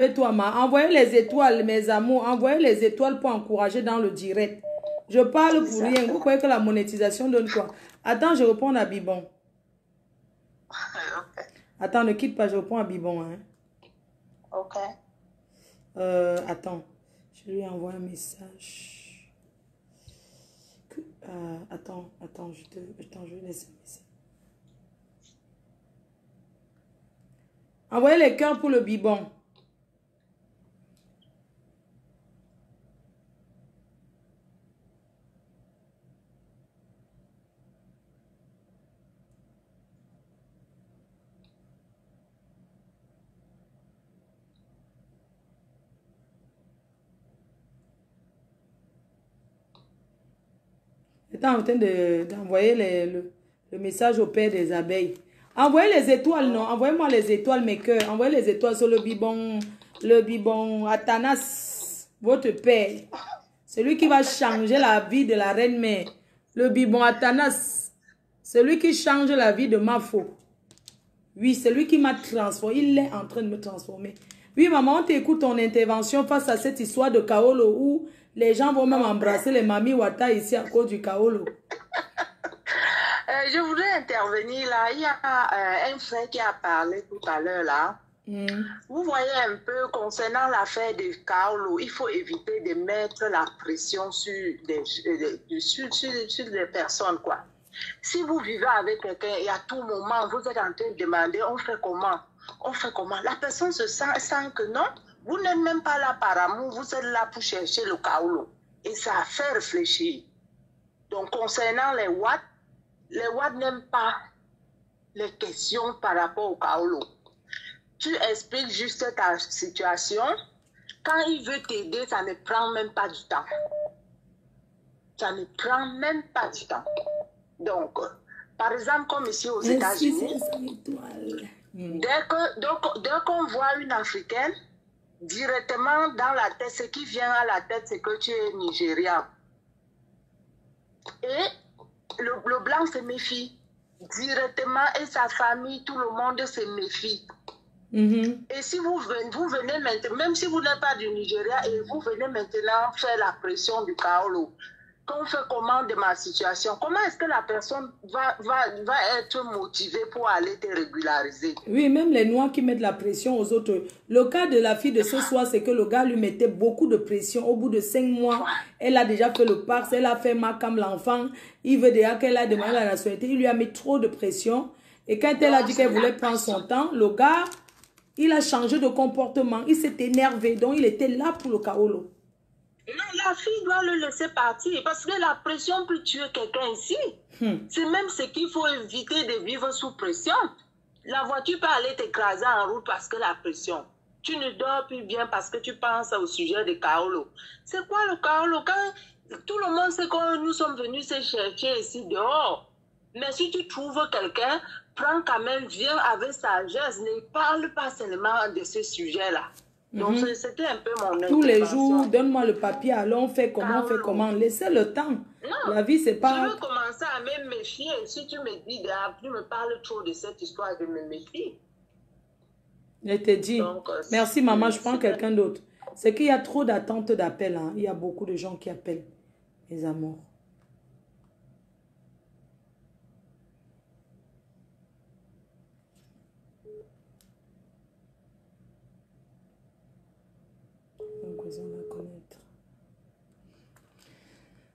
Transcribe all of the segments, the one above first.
Et toi, envoyez les étoiles, mes amours. Envoyez les étoiles pour encourager dans le direct. Je parle pour rien. Vous croyez que la monétisation donne quoi? Attends, je réponds à Bibon. Ok. Attends, ne quitte pas, je réponds à Bibon. Hein. Ok. Attends, je lui envoie un message. Attends, je vais laisser un message. Envoyez les cœurs pour le Bibon. J'étais en train d'envoyer le message au père des abeilles. Envoyez les étoiles, non? Envoyez-moi les étoiles, mes cœurs. Envoyez les étoiles sur le bibon Athanas, votre père. Celui qui va changer la vie de la reine-mère. Le bibon Athanas. Celui qui change la vie de Mafo. Oui, c'est lui qui m'a transformé. Il est en train de me transformer. Oui, maman, on t'écoute ton intervention face à cette histoire de Kaolo où les gens vont même embrasser les mamies Wata ici à cause du Kaolo. Je voudrais intervenir là. Il y a un frère qui a parlé tout à l'heure là. Vous voyez un peu concernant l'affaire de Kaolo, il faut éviter de mettre la pression sur les personnes, quoi. Si vous vivez avec quelqu'un et à tout moment, vous êtes en train de demander, on fait comment? On fait comment? La personne se sent que non, vous n'êtes même pas là par amour, vous êtes là pour chercher le Kaolo. Et ça fait réfléchir. Donc, concernant les Watt n'aiment pas les questions par rapport au Kaolo. Tu expliques juste ta situation. Quand il veut t'aider, ça ne prend même pas du temps. Ça ne prend même pas du temps. Donc, par exemple, comme ici aux États-Unis, dès qu'on voit une Africaine, directement dans la tête, ce qui vient à la tête, c'est que tu es Nigérian. Et le blanc se méfie directement et sa famille, tout le monde se méfie. Et si vous venez maintenant, même si vous n'êtes pas du Nigeria et vous venez maintenant faire la pression du Kaolo, qu'on fait comment de ma situation, comment est-ce que la personne va être motivée pour aller te régulariser? Oui, même les Noirs qui mettent la pression aux autres. Le cas de la fille de ce soir, c'est que le gars lui mettait beaucoup de pression. Au bout de 5 mois, elle a déjà fait le Pax, elle a fait Makam l'enfant. Il veut déjà qu'elle a demandé la nationalité. Il lui a mis trop de pression. Et quand elle a dit qu'elle voulait prendre son temps, le gars, il a changé de comportement. Il s'est énervé. Donc, il était là pour le Kaolo. Non, la fille doit le laisser partir parce que la pression peut tuer quelqu'un ici. C'est même ce qu'il faut éviter de vivre sous pression. La voiture peut aller t'écraser en route parce que la pression. Tu ne dors plus bien parce que tu penses au sujet de Kaolo. C'est quoi le Kaolo? Quand tout le monde sait que nous sommes venus se chercher ici dehors. Mais si tu trouves quelqu'un, prends quand même, viens avec sagesse. Ne parle pas seulement de ce sujet-là. Donc, c'était un peu mon Tous les jours, donne-moi le papier, alors on fait comment, Laissez le temps. Non, la vie, c'est pas... Je veux commencer à me méfier. Si tu me dis, tu me parles trop de cette histoire, de me méfier. Je te dis. Donc, merci, maman, je prends quelqu'un d'autre. C'est qu'il y a trop d'attentes d'appels. Hein. Il y a beaucoup de gens qui appellent, mes amours.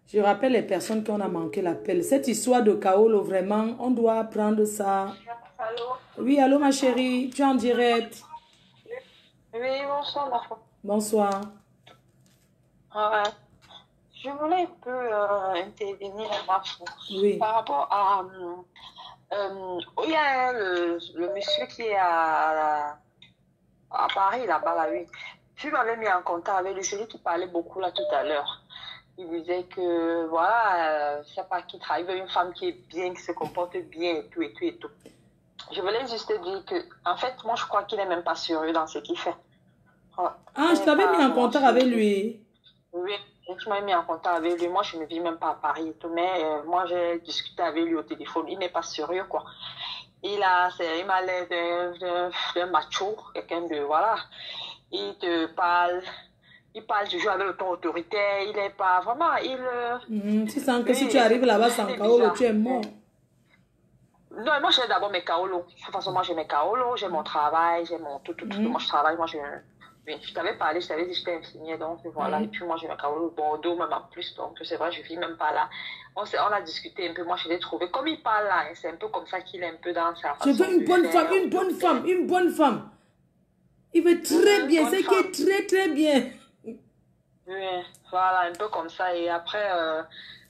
Je rappelle les personnes qui ont manqué l'appel. Cette histoire de Kaolo, vraiment, on doit prendre ça. Allô? Oui, allô ma chérie, tu es en direct. Oui, bonsoir ma femme. Bonsoir. Je voulais un peu intervenir ma femme. Oui. Par rapport à... il y a le monsieur qui est à Paris, là-bas, là, oui. Je m'avais mis en contact avec lui, celui qui parlait beaucoup là tout à l'heure. Il disait que, voilà, je sais pas, qu'il travaille avec une femme qui est bien, qui se comporte bien, et tout, et tout, et tout. Je voulais juste dire que, en fait, moi, je crois qu'il n'est même pas sérieux dans ce qu'il fait. Je t'avais mis en contact avec lui. Oui, tu m'as mis en contact avec lui. Moi, je ne vis même pas à Paris et tout, mais moi, j'ai discuté avec lui au téléphone. Il n'est pas sérieux, quoi. Il m'a l'air d'un macho, quelqu'un de, voilà. il te parle. Il parle toujours avec le ton autoritaire. Il est pas vraiment. Tu sens que Oui, si tu arrives là-bas sans c'est Kaolo, bizarre. tu es mort. Non, moi j'ai d'abord mes Kaolo. De toute façon, moi j'ai mes Kaolo, j'ai mon travail, j'ai mon tout. Moi je travaille, oui, je t'avais parlé, je t'avais dit que j'étais infirmière, donc voilà. Et puis moi j'ai mes Kaolo au Bordeaux, même en plus, donc c'est vrai, je vis même pas là. On a discuté un peu, moi je l'ai trouvé. Comme il parle là, hein, c'est un peu comme ça qu'il est un peu dans sa façon. Je veux une de bonne faire, femme, une bonne femme, une bonne femme. Il veut très bien, c'est qui est très très bien. Oui, voilà, un peu comme ça. Et après,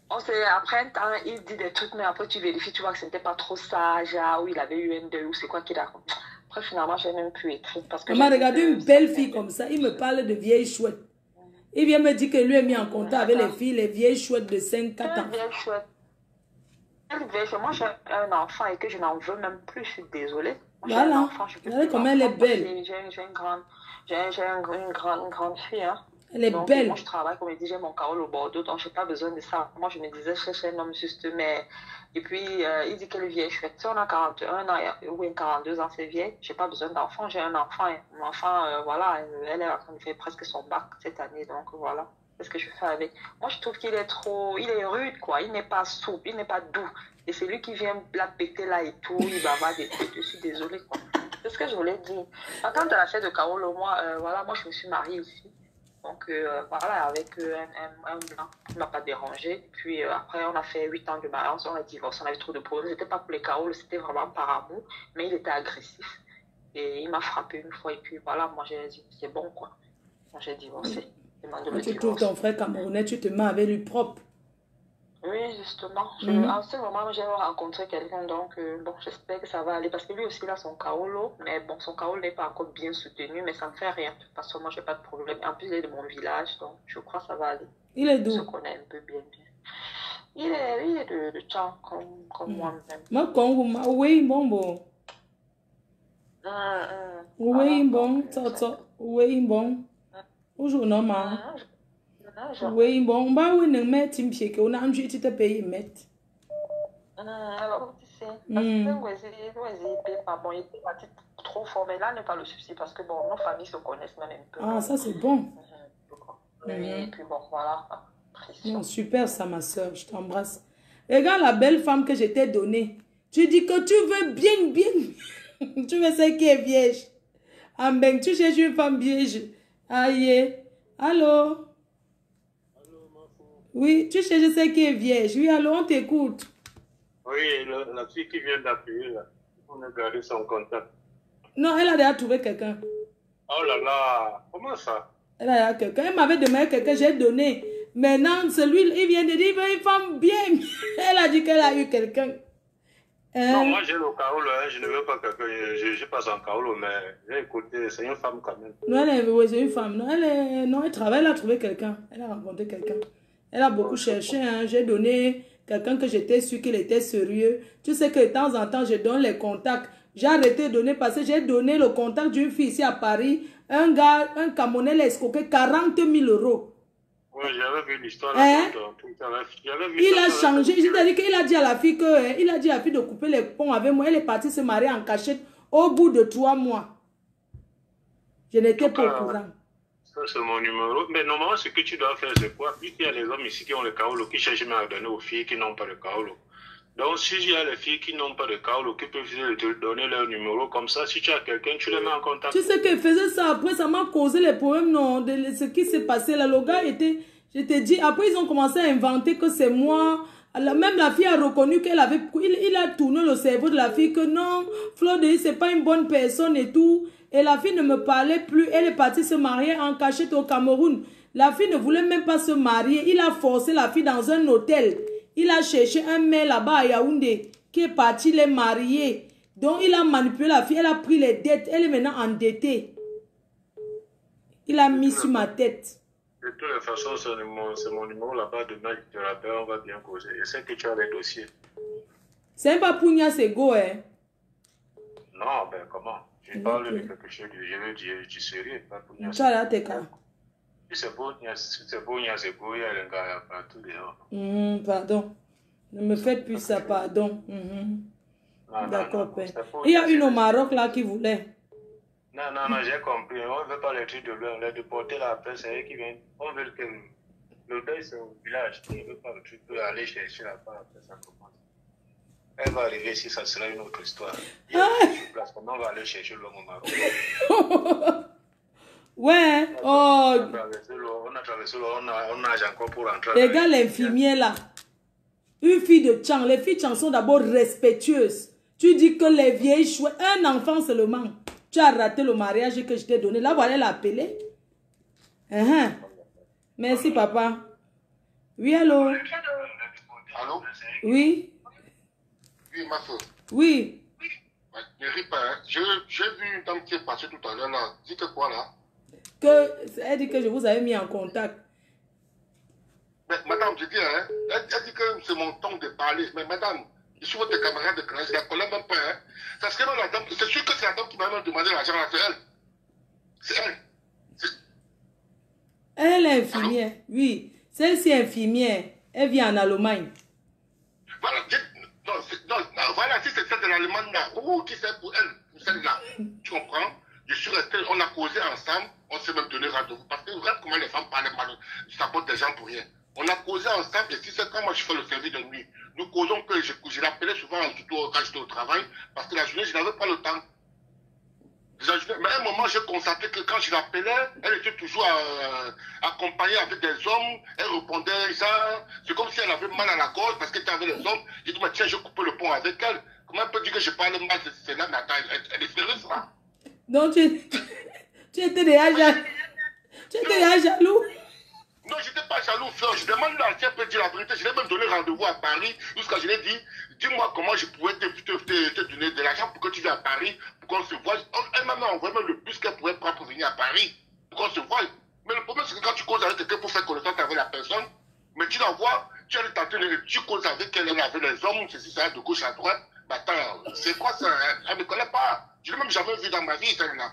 après un temps, il dit des trucs, mais après tu vérifies, tu vois que ce n'était pas trop sage, ou il avait eu un deuil, ou c'est quoi qu'il a. Après, finalement, j'ai même pu écrire. Parce que On m'a regardé une belle fille comme ça, il me parle de vieilles chouettes. Il vient me dire que lui est mis en contact avec les filles, les vieilles chouettes de 5-4 ans. Vieille chouette. Moi, j'ai un enfant et que je n'en veux même plus, je suis désolée. Moi, Voilà, un enfant, je peux regardez plus comme elle est d'enfant. belle. J'ai une grande fille, hein. Elle est Donc, belle. moi, je travaille, comme je dis, j'ai mon carreau au Bordeaux, donc je n'ai pas besoin de ça. Moi, je me disais, je cherche un homme juste, mais... Et puis, il dit qu'elle est vieille chouette. Si on a 41 ans ou 42 ans, c'est vieille, je n'ai pas besoin d'enfant. J'ai un enfant. Mon enfant, voilà, elle est en train de faire presque son bac cette année, donc voilà. Qu'est-ce que je fais avec? Moi, je trouve qu'il est trop... Il est rude, quoi. Il n'est pas souple, il n'est pas doux. Et c'est lui qui vient la péter là et tout. Il bavarde des trucs. Je suis désolée, quoi. C'est ce que je voulais dire. Quand elle a fait de Carolo, moi, voilà, moi, je me suis mariée ici. Donc, voilà, avec un blanc qui ne m'a pas dérangé. Puis après, on a fait 8 ans de mariage, on a divorcé, on avait trop de problèmes. C'était pas pour les Carolos, c'était vraiment par amour. Mais il était agressif. Et il m'a frappé une fois. Et puis voilà, moi, j'ai dit, c'est bon, quoi. Moi, j'ai divorcé. Quand tu trouves ton frère camerounais, tu te mets avec lui propre. Oui, justement. En ce moment, j'ai rencontré quelqu'un, donc bon, j'espère que ça va aller. Parce que lui aussi, il a son Kaolo, mais bon, son Kaolo n'est pas encore bien soutenu, mais ça ne fait rien. Parce que moi, je n'ai pas de problème. En plus, il est de mon village, donc je crois que ça va aller. Il est d'où? On se connaît un peu bien. Il est de Tchang, comme moi-même. Moi, Congo, oui, bon. Oui, bon, oui, bon. Aujourd'hui, non, ma. Oui, bon, bah oui, ne met un pied que on a un jeu de payer mettre. Alors, tu sais, parce que pas bon, il était parti trop fort, mais là n'est pas le souci parce que bon, nos familles se connaissent même un peu. Ah, ça c'est bon. Et puis bon, voilà. Non, super ça, ma soeur, je t'embrasse. Regarde la belle femme que je t'ai donnée. Tu dis que tu veux bien. Tu veux celle qui est vierge. Ah ben, tu cherches une femme vierge. Aïe. Allô? Oui, tu cherches celle qui est vierge. Oui, allô, on t'écoute. Oui, la fille qui vient d'appuyer là. On a gardé son contact. Non, elle a déjà trouvé quelqu'un. Oh là là, comment ça? Elle a déjà quelqu'un. Elle m'avait demandé quelqu'un, j'ai donné. Maintenant, celui, il vient de dire, il veut une femme bien. Elle a dit qu'elle a eu quelqu'un. Non, moi j'ai le Kaolo, hein. Je ne veux pas quelqu'un, je passe en Kaolo, mais j'ai écouté, c'est une femme quand même. Non, c'est une femme. Non, elle travaille, elle a trouvé quelqu'un. Elle a rencontré quelqu'un. Elle a beaucoup cherché. Hein. J'ai donné quelqu'un que j'étais sûr qu'il était sérieux. Tu sais que de temps en temps, je donne les contacts. J'ai arrêté de donner parce que j'ai donné le contact d'une fille ici à Paris. Un gars, un Camerounais l'a escroqué 40 000 €. Oui, j'avais vu l'histoire. Hein? Il a changé. C'est-à-dire qu'il a dit à la fille que, il a dit à la fille de couper les ponts avec moi. Elle est partie se marier en cachette au bout de 3 mois. Je n'étais pas au courant. Ça, c'est mon numéro. Mais normalement, ce que tu dois faire, c'est quoi? Puisqu'il y a les hommes ici qui ont le Kaolo, qui cherchent même à donner aux filles qui n'ont pas de Kaolo. Donc, s'il y a les filles qui n'ont pas de Kaolo, qui peuvent te donner leur numéro, comme ça, si tu as quelqu'un, tu les mets en contact. Tu sais qu'elle faisait ça, après, ça m'a causé les problèmes, non, de ce qui s'est passé là. Le gars était, je te dis, après, ils ont commencé à inventer que c'est moi. Même la fille a reconnu qu'elle avait, il a tourné le cerveau de la fille que non, Flodé, c'est pas une bonne personne et tout. Et la fille ne me parlait plus. Elle est partie se marier en cachette au Cameroun. La fille ne voulait même pas se marier. Il a forcé la fille dans un hôtel. Il a cherché un mec là-bas à Yaoundé qui est parti les marier. Donc il a manipulé la fille. Elle a pris les dettes. Elle est maintenant endettée. Il a mis sur ma tête. De toutes les façons, c'est mon numéro là-bas. Demain, je te rappelle, on va bien causer. Je sais que tu as les dossiers. C'est pas Pugna Sego, hein? Non, ben comment? Je parle de quelque chose, je veux dire du sérieux, pas pour Nia. Tu as là tes cas. Si c'est beau, Nia, c'est beau, il y a un gars partout dehors. Pardon. Ne me faites plus ça, pardon. D'accord, père. Il y a une au Maroc là qui voulait. Non, non, non, j'ai compris. On ne veut pas les trucs de l'heure. Les déportés là, après, c'est eux qui viennent. On veut que le deuil, c'est au village. On ne veut pas le truc de aller chercher là-bas. Après, ça commence. Elle va arriver ici, ça sera une autre histoire. Il y a sur place, comment on va aller chercher l'homme au Maroc? Ouais, oh. On a traversé l'eau, on nage encore pour rentrer. Regarde l'infirmière là. Une fille de Tchang. Les filles de Tchang sont d'abord respectueuses. Tu dis que les vieilles chouettes, un enfant seulement. Tu as raté le mariage que je t'ai donné. Là, voilà l'appeler. Merci, papa. Oui, allô? Allô? Oui? Oui, ma soeur. Oui. Ouais, ne ris pas, hein. J'ai vu une dame qui est passée tout à l'heure là. Dis que quoi là? Elle dit que je vous avais mis en contact. Mais madame, je dis, hein, elle dit que c'est mon temps de parler. Mais madame, je suis votre camarade de classe, je la connais même pas. Hein. Ça serait même la dame, c'est sûr que c'est la dame qui m'a même demandé l'argent là, c'est elle. C'est elle. Elle est infirmière, oui. Celle-ci est infirmière. Elle vit en Allemagne. Voilà, voilà, si c'est celle de l'Allemagne là, qui c'est pour elle, pour celle-là. Tu comprends? Je suis resté, on a causé ensemble, on s'est même donné rendez-vous. Parce que regarde comment les femmes parlent mal, ça porte des gens pour rien. On a causé ensemble, et si c'est quand moi je fais le service de nuit, nous causons que je l'appelais souvent, surtout quand j'étais au travail, parce que la journée, je n'avais pas le temps. Mais à un moment, j'ai constaté que quand je l'appelais, elle était toujours accompagnée avec des hommes, elle répondait ça, c'est comme si elle avait mal à la gorge parce qu'elle était avec les hommes. J'ai dit, mais tiens, je coupe le pont avec elle. Comment elle peut dire que je parle mal de celle-là, mais attends, elle est sérieuse là? Donc tu étais déjà jaloux. Non, je n'étais pas jaloux, frère. Je demande là si elle peut dire la vérité. Je lui ai même donné rendez-vous à Paris. Jusqu'à je lui ai dit, dis-moi comment je pourrais te donner de l'argent pour que tu viennes à Paris, pour qu'on se voit. Elle m'a envoyé même le bus qu'elle pourrait prendre pour venir à Paris, pour qu'on se voie. Mais le problème, c'est que quand tu causes avec quelqu'un pour faire connaissance avec la personne, mais tu la vois, tu causes avec elle, elle avec les hommes, ceci, ça, de gauche à droite. Mais attends, c'est quoi ça? Elle ne me connaît pas. Je ne l'ai même jamais vu dans ma vie, celle-là.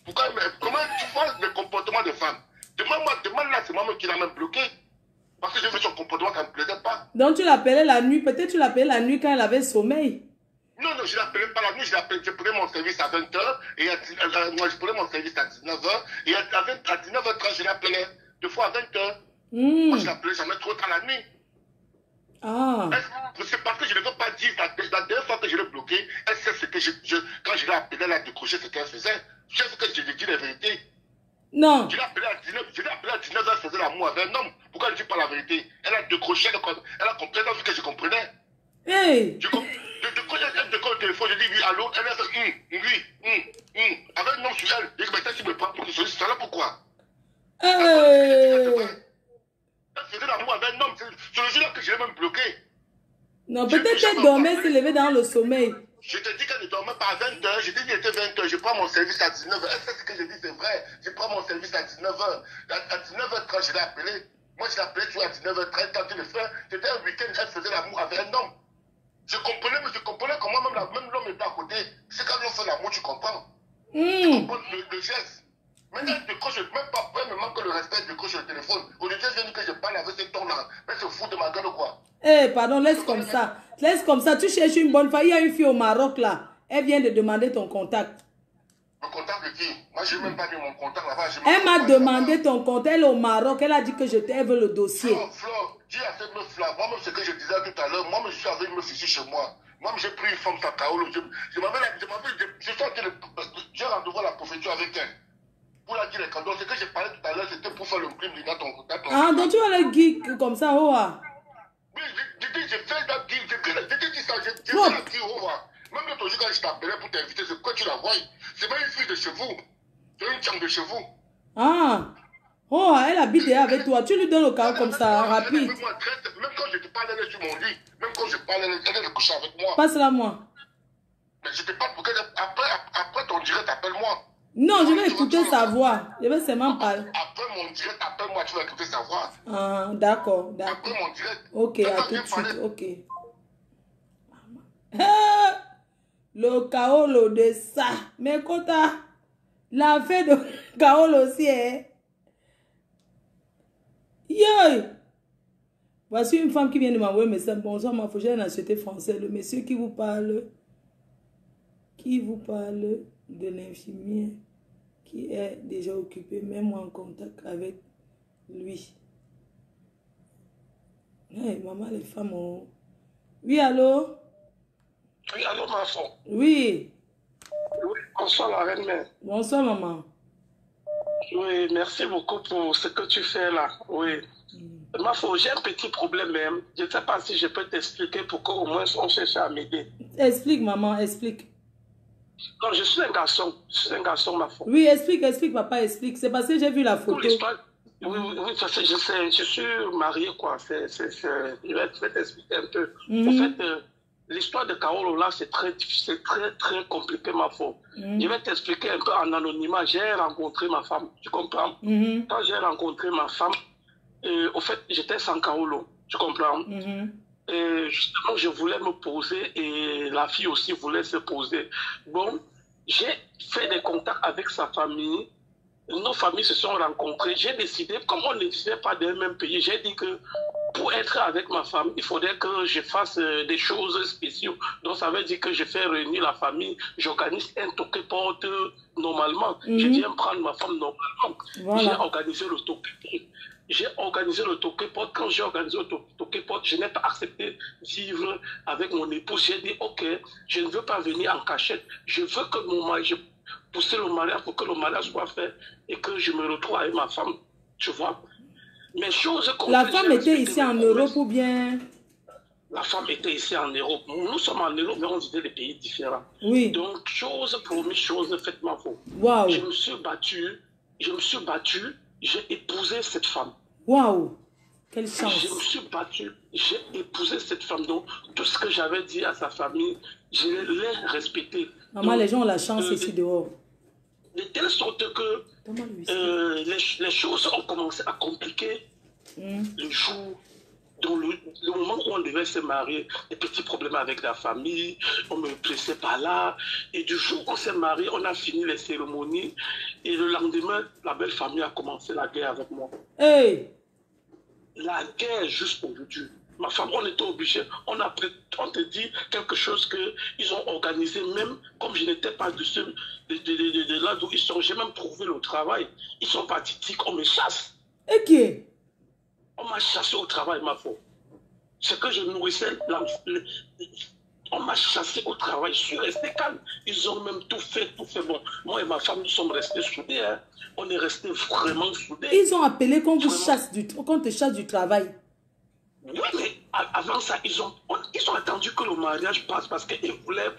Pourquoi, comment tu vois le comportement des femmes? Demande là, c'est moi-même qui l'a même bloqué. Parce que j'ai vu son comportement, ça ne me plaisait pas. Donc tu l'appelais la nuit, peut-être tu l'appelais la nuit quand elle avait sommeil. Non, non, je ne l'appelais pas la nuit, je prenais mon service à 20h, et moi je prenais mon service à 19h, et à 19h30, je l'appelais, deux fois à 20h. Moi je l'appelais jamais trop tard la nuit. Ah. C'est parce que je ne veux pas dire, la dernière fois que je l'ai bloqué, elle sait ce que quand je l'ai appelé, elle a décroché ce qu'elle faisait. Je sais que je lui dis la vérité. Non. Je l'ai appelé à 19h, elle faisait l'amour avec un homme. Pourquoi elle ne dit pas la vérité? Elle a décroché, elle a compris, elle a vu que je comprenais. Hey. Je décroche le téléphone, je dis oui, allô, elle a fait oui, avec un nom sur elle. Je dis, mais si me prend pour que je sois là, pourquoi? Hey. Elle faisait l'amour avec un homme, c'est le jour-là que je l'ai même bloqué. Non, peut-être qu'elle dormait, s'est levée dans le sommeil. Je te dis qu'elle ne dormait pas à 20h. Je te dis qu'il était 20h. Je prends mon service à 19h. Elle sait ce que je dis, c'est vrai. Je prends mon service à 19h. À 19h30, je l'ai appelé. Moi, je l'ai appelé toujours à 19h30. Quand tu le fais, c'était un week-end, elle faisait l'amour avec un homme. Je comprenais comment même l'homme était à côté. C'est quand on fait l'amour, tu comprends. Tu comprends le geste. Maintenant, elle décroche, même pas, elle me manque le respect, elle décroche le téléphone. Au lieu de dire que je parle avec ce ton-là, elle se fout de ma gueule ou quoi? Eh, pardon, laisse comme ça. Laisse comme ça. Tu cherches une bonne femme. Il y a une fille au Maroc là. Elle vient de demander ton contact. Mon contact de qui? Moi, je n'ai même pas mis mon contact là-bas. Elle m'a demandé ton contact. Elle est au Maroc. Elle a dit que je t'aime le dossier. Flo, dis à cette meuf-là. Moi-même, ce que je disais tout à l'heure, moi-même, je suis avec une meuf ici chez moi. Moi-même, j'ai pris une femme à Kaolo. J'ai rendez-vous à la préfecture avec elle. Pour la dire les cadeaux. Ce que j'ai parlé tout à l'heure, c'était pour faire le crime dans ton contact. Ah, donc tu vas le geek comme ça, oh. Oui, j'ai fait la guille, j'ai dit ça, j'ai fait la guille, au revoir. Même l'autre jour, quand je t'appelais pour t'inviter, c'est quoi tu la vois? C'est pas une fille de chez vous. C'est une chambre de chez vous. Ah. Oh, elle habite avec toi. Tu lui donnes le carreau comme ça, rapide. Même quand je te parle, elle est sur mon lit. Même quand je parle, elle est couchée avec moi. Passe-la moi. Mais je te parle pour qu'elle... Après ton direct, appelle-moi. Non, je vais écouter sa voix. Je vais seulement parler. Après mon direct, appelle-moi, tu vas écouter sa voix. Ah, d'accord, d'accord. Après mon direct. Ok, à tout de suite, ok. Le Kaolo de ça. Mais Kota, la fête de Kaolo aussi, hein. Yo! Voici une femme qui vient de m'envoyer un message. Bonsoir, ma fauchère, la société française. Le monsieur qui vous parle. Qui vous parle? de l'infirmière qui est déjà occupée. Mets-moi en contact avec lui. Hey, maman, les femmes ont... Oui, allô? Oui, allô, ma femme. Oui. Oui, bonsoir, la reine-mère. Bonsoir, maman. Oui, merci beaucoup pour ce que tu fais là. Oui. Ma femme, j'ai un petit problème même. Je ne sais pas si je peux t'expliquer pour qu'au moins on cherche à m'aider. Explique, maman, explique. Non, je suis un garçon. Je suis un garçon, ma femme. Oui, explique, papa, explique. C'est parce que j'ai vu la Pour photo. l'histoire... Oui, parce que je sais, je suis marié, quoi. Je vais t'expliquer un peu. En fait, l'histoire de Kaolo, là, c'est très compliqué, ma femme. Je vais t'expliquer un peu en anonymat. J'ai rencontré ma femme, tu comprends? Quand j'ai rencontré ma femme, au fait, j'étais sans Kaolo, tu comprends? Et justement, je voulais me poser et la fille aussi voulait se poser. Bon, j'ai fait des contacts avec sa famille. Nos familles se sont rencontrées. J'ai décidé, comme on ne vivait pas dans le même pays, j'ai dit que pour être avec ma femme, il faudrait que je fasse des choses spéciales. Donc, ça veut dire que je fais réunir la famille, j'organise un toqué-porte normalement. Je viens prendre ma femme normalement. Voilà. J'ai organisé le toqué-porte. J'ai organisé le toqué-porte. Quand j'ai organisé le toqué-porte, je n'ai pas accepté de vivre avec mon épouse. J'ai dit, OK, je ne veux pas venir en cachette. Je veux que mon mari... pousser le mariage pour que le mariage soit fait et que je me retrouve avec ma femme, tu vois. Mais chose comme la femme était ici en Europe ou bien? La femme était ici en Europe. Nous sommes en Europe, mais on vivait des pays différents. Oui. Donc, chose promise, chose faite, ma femme. Waouh. Je me suis battu, j'ai épousé cette femme. Waouh. Quelle chance. Je me suis battu, j'ai épousé cette femme. Donc, tout ce que j'avais dit à sa famille, je l'ai respecté. Maman, donc, les gens ont la chance ici dehors. De telle sorte que les choses ont commencé à compliquer le jour, dans le moment où on devait se marier, des petits problèmes avec la famille, on me pressait par là. Et du jour où on s'est marié, on a fini les cérémonies. Et le lendemain, la belle famille a commencé la guerre avec moi. Hey. La guerre juste aujourd'hui. Ma femme, on était obligé, on te dit quelque chose qu'ils ont organisé, même comme je n'étais pas de là d'où ils sont, j'ai même trouvé le travail. Ils sont partis dire qu'on me chasse. Ok. On m'a chassé au travail, ma femme. C'est que je nourrissais, on m'a chassé au travail, je suis resté calme. Ils ont même tout fait. Bon, moi et ma femme, nous sommes restés soudés. Hein. On est restés vraiment soudés. Ils ont appelé qu'on te chasse du travail. Oui, mais avant ça, ils ont attendu que le mariage passe parce qu'ils voulaient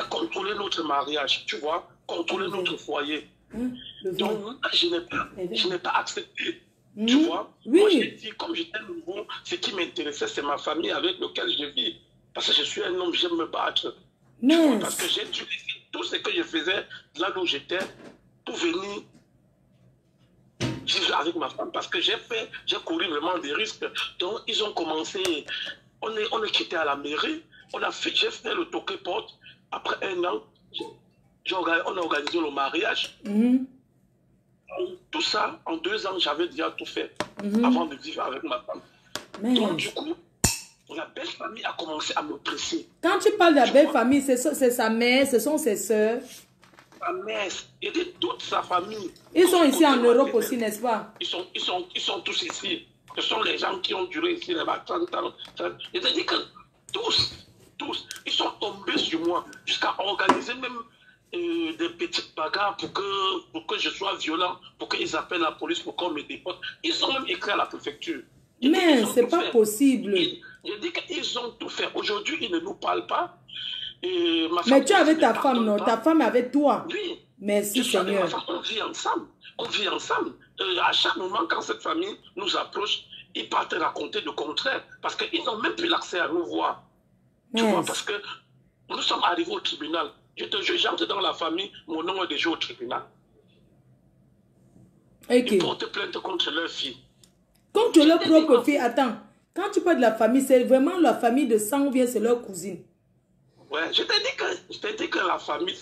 contrôler notre mariage, tu vois, contrôler notre foyer. Donc, je n'ai pas accepté, tu vois. Oui. Moi, j'ai dit, comme j'étais nouveau, ce qui m'intéressait, c'est ma famille avec laquelle je vis. Parce que je suis un homme, j'aime me battre. Tu vois, parce que j'ai dû laisser tout ce que je faisais là où j'étais pour venir vivre avec ma femme, parce que j'ai couru vraiment des risques. Donc, ils ont commencé, on est quitté à la mairie, j'ai fait le toqué-porte. Après un an, on a organisé le mariage. Tout ça, en 2 ans, j'avais déjà tout fait avant de vivre avec ma femme. Donc, du coup, la belle famille a commencé à me presser. Quand tu parles de la belle famille, c'est sa mère, ce sont ses soeurs. Sa mère et de toute sa famille. Ils sont ici en Europe aussi, n'est-ce pas? Ils sont tous ici. Ce sont les gens qui ont duré ici là-bas 30 ans. C'est-à-dire que tous, ils sont tombés sur moi jusqu'à organiser même des petites bagarres pour que je sois violent, pour qu'ils appellent la police, pour qu'on me déporte. Ils ont même écrit à la préfecture. Mais c'est pas possible. Je dis qu'ils ont tout fait. Aujourd'hui, ils ne nous parlent pas. Mais tu es avec ta femme, non? Ta femme est avec toi? Oui. Merci Seigneur. Ma femme, on vit ensemble. On vit ensemble. À chaque moment, quand cette famille nous approche, ils partent raconter le contraire. Parce qu'ils n'ont même plus l'accès à nous voir. Tu vois, parce que nous sommes arrivés au tribunal. J'entre dans la famille, mon nom est déjà au tribunal. Ils portent plainte contre leur fille. Contre leur propre fille, attends. Quand tu parles de la famille, c'est vraiment la famille de sang ou bien c'est leur cousine? Ouais, je t'ai dit que la famille,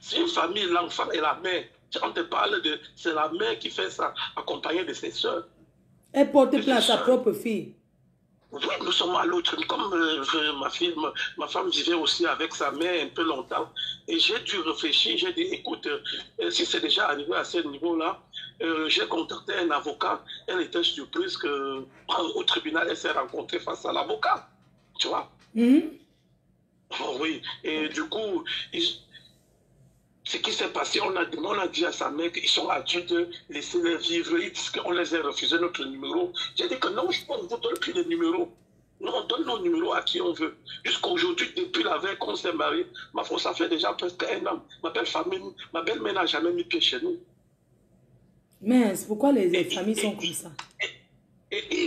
c'est une famille, l'enfant et la mère. On te parle de... C'est la mère qui fait ça, accompagnée de ses soeurs. Elle porte plainte à sa propre fille. Oui, nous sommes à l'autre. Comme ma femme vivait aussi avec sa mère un peu longtemps. Et j'ai dû réfléchir. J'ai dit, écoute, si c'est déjà arrivé à ce niveau-là, j'ai contacté un avocat. Elle était surprise qu'au tribunal, elle s'est rencontrée face à l'avocat. Tu vois? Oh, oui. Et du coup, ce qui s'est passé, on a dit à sa mère qu'ils sont adultes, laissez-les vivre. Ils disent qu'on les a refusé notre numéro. J'ai dit que non, on ne vous donne plus de numéro. Non, on donne nos numéros à qui on veut. Jusqu'à aujourd'hui, depuis la veille qu'on s'est mariés, ma foi, ça fait déjà presque un an. Ma belle-mère n'a jamais mis pied chez nous. Mais pourquoi les familles sont comme ça? Et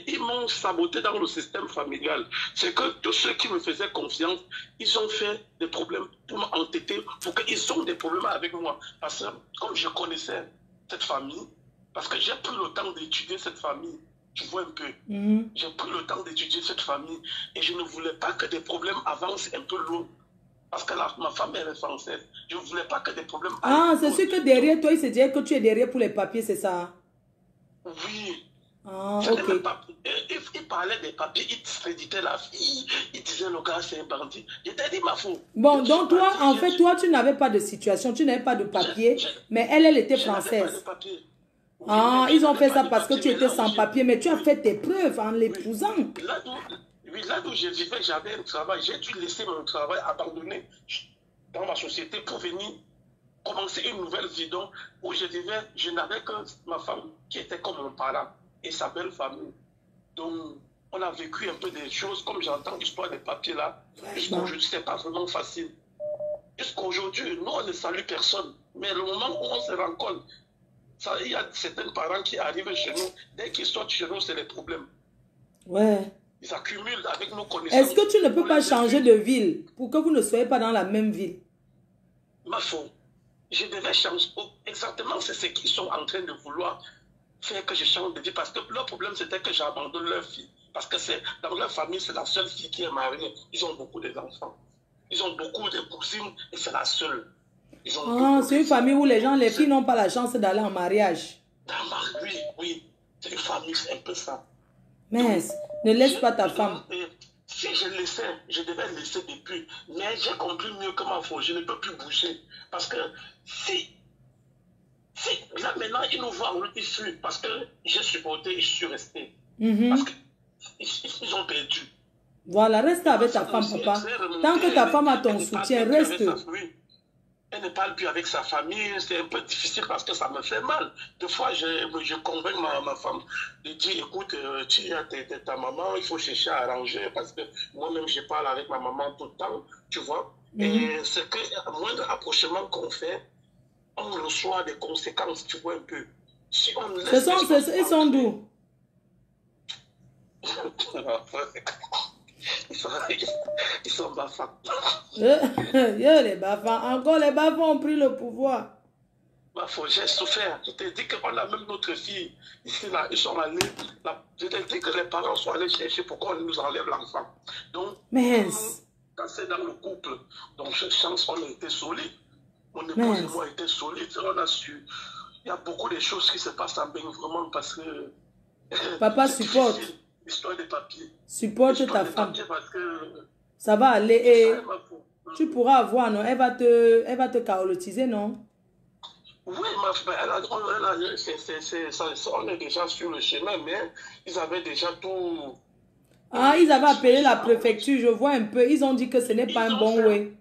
ils m'ont saboté dans le système familial. C'est que tous ceux qui me faisaient confiance, ils ont fait des problèmes pour m'entêter, pour qu'ils ont des problèmes avec moi. Parce que comme je connaissais cette famille, parce que j'ai pris le temps d'étudier cette famille, tu vois un peu, j'ai pris le temps d'étudier cette famille et je ne voulais pas que des problèmes avancent un peu loin. Parce que ma femme elle est française. Je ne voulais pas que des problèmes... Ah, c'est sûr que derrière toi, il se disait que tu es derrière pour les papiers, c'est ça? Oui. Ah, ok. Il parlait des papiers, il discréditait la fille, il disait le gars c'est un bandit. Je t'ai dit ma faute. Bon, donc toi, en fait, toi, tu n'avais pas de situation, tu n'avais pas de papier, mais elle était française. Ah, ils ont fait ça parce que tu étais sans papier, mais tu as fait tes preuves en l'épousant. Là d'où je vivais, j'avais un travail, j'ai dû laisser mon travail abandonné dans ma société pour venir commencer une nouvelle vie donc, où je vivais, je n'avais que ma femme qui était comme mon parent et sa belle famille. Donc, on a vécu un peu des choses, comme j'entends l'histoire des papiers là. Jusqu'aujourd'hui, ce n'est pas vraiment facile. Jusqu'aujourd'hui, nous, on ne salue personne. Mais le moment où on se rencontre, il y a certains parents qui arrivent chez nous. Dès qu'ils sortent chez nous, c'est les problèmes. Ouais. Ils accumulent avec nos connaissances. Est-ce que tu ne peux pas changer de ville pour que vous ne soyez pas dans la même ville? Ma faute. Je devais changer. Exactement, c'est ce qu'ils sont en train de vouloir faire que je change de vie. Parce que leur problème, c'était que j'abandonne leur fille. Parce que dans leur famille, c'est la seule fille qui est mariée. Ils ont beaucoup d'enfants. Ils ont beaucoup de cousines et c'est la seule. Ah, c'est une famille où les filles n'ont pas la chance d'aller en mariage. Oui, oui. C'est une famille, c'est un peu ça. Mais ne laisse pas ta femme. Si je laissais, je devais laisser depuis. Mais j'ai compris mieux comment faut. Je ne peux plus bouger. Parce que si là maintenant, ils nous voient, ils fuient. Parce que j'ai supporté et je suis resté. Parce qu'ils ont perdu. Voilà, reste avec ta femme, papa. Tant que ta femme a ton soutien, reste. Elle ne parle plus avec sa famille, c'est un peu difficile parce que ça me fait mal. Des fois, je convainc ma femme de dire, écoute, tu as ta maman, il faut chercher à arranger parce que moi-même, je parle avec ma maman tout le temps, tu vois. Et c'est que, le moindre approchement qu'on fait, on reçoit des conséquences, tu vois un peu. Si on laisse ils sont d'où? Ils sont bafants. Les bafants. Encore les bafants ont pris le pouvoir. J'ai souffert. Je t'ai dit qu'on a même notre fille. Ici, là, ils sont allés. Je t'ai dit que les parents sont allés chercher pourquoi on nous enlève l'enfant. Donc, quand c'est dans le couple, donc cette chance, on a été solide. Mon épouse et moi étaient solides. On a su. Il y a beaucoup de choses qui se passent en bain vraiment parce que. Papa supporte. L'histoire des papiers. Supporte ta femme. Parce que ça va aller et tu pourras avoir, non? Elle va te carotiser, non? Oui, on est déjà sur le chemin, mais ils avaient déjà tout... Ah, ils avaient appelé la préfecture, je vois un peu. Ils ont dit que ce n'est pas un bon way.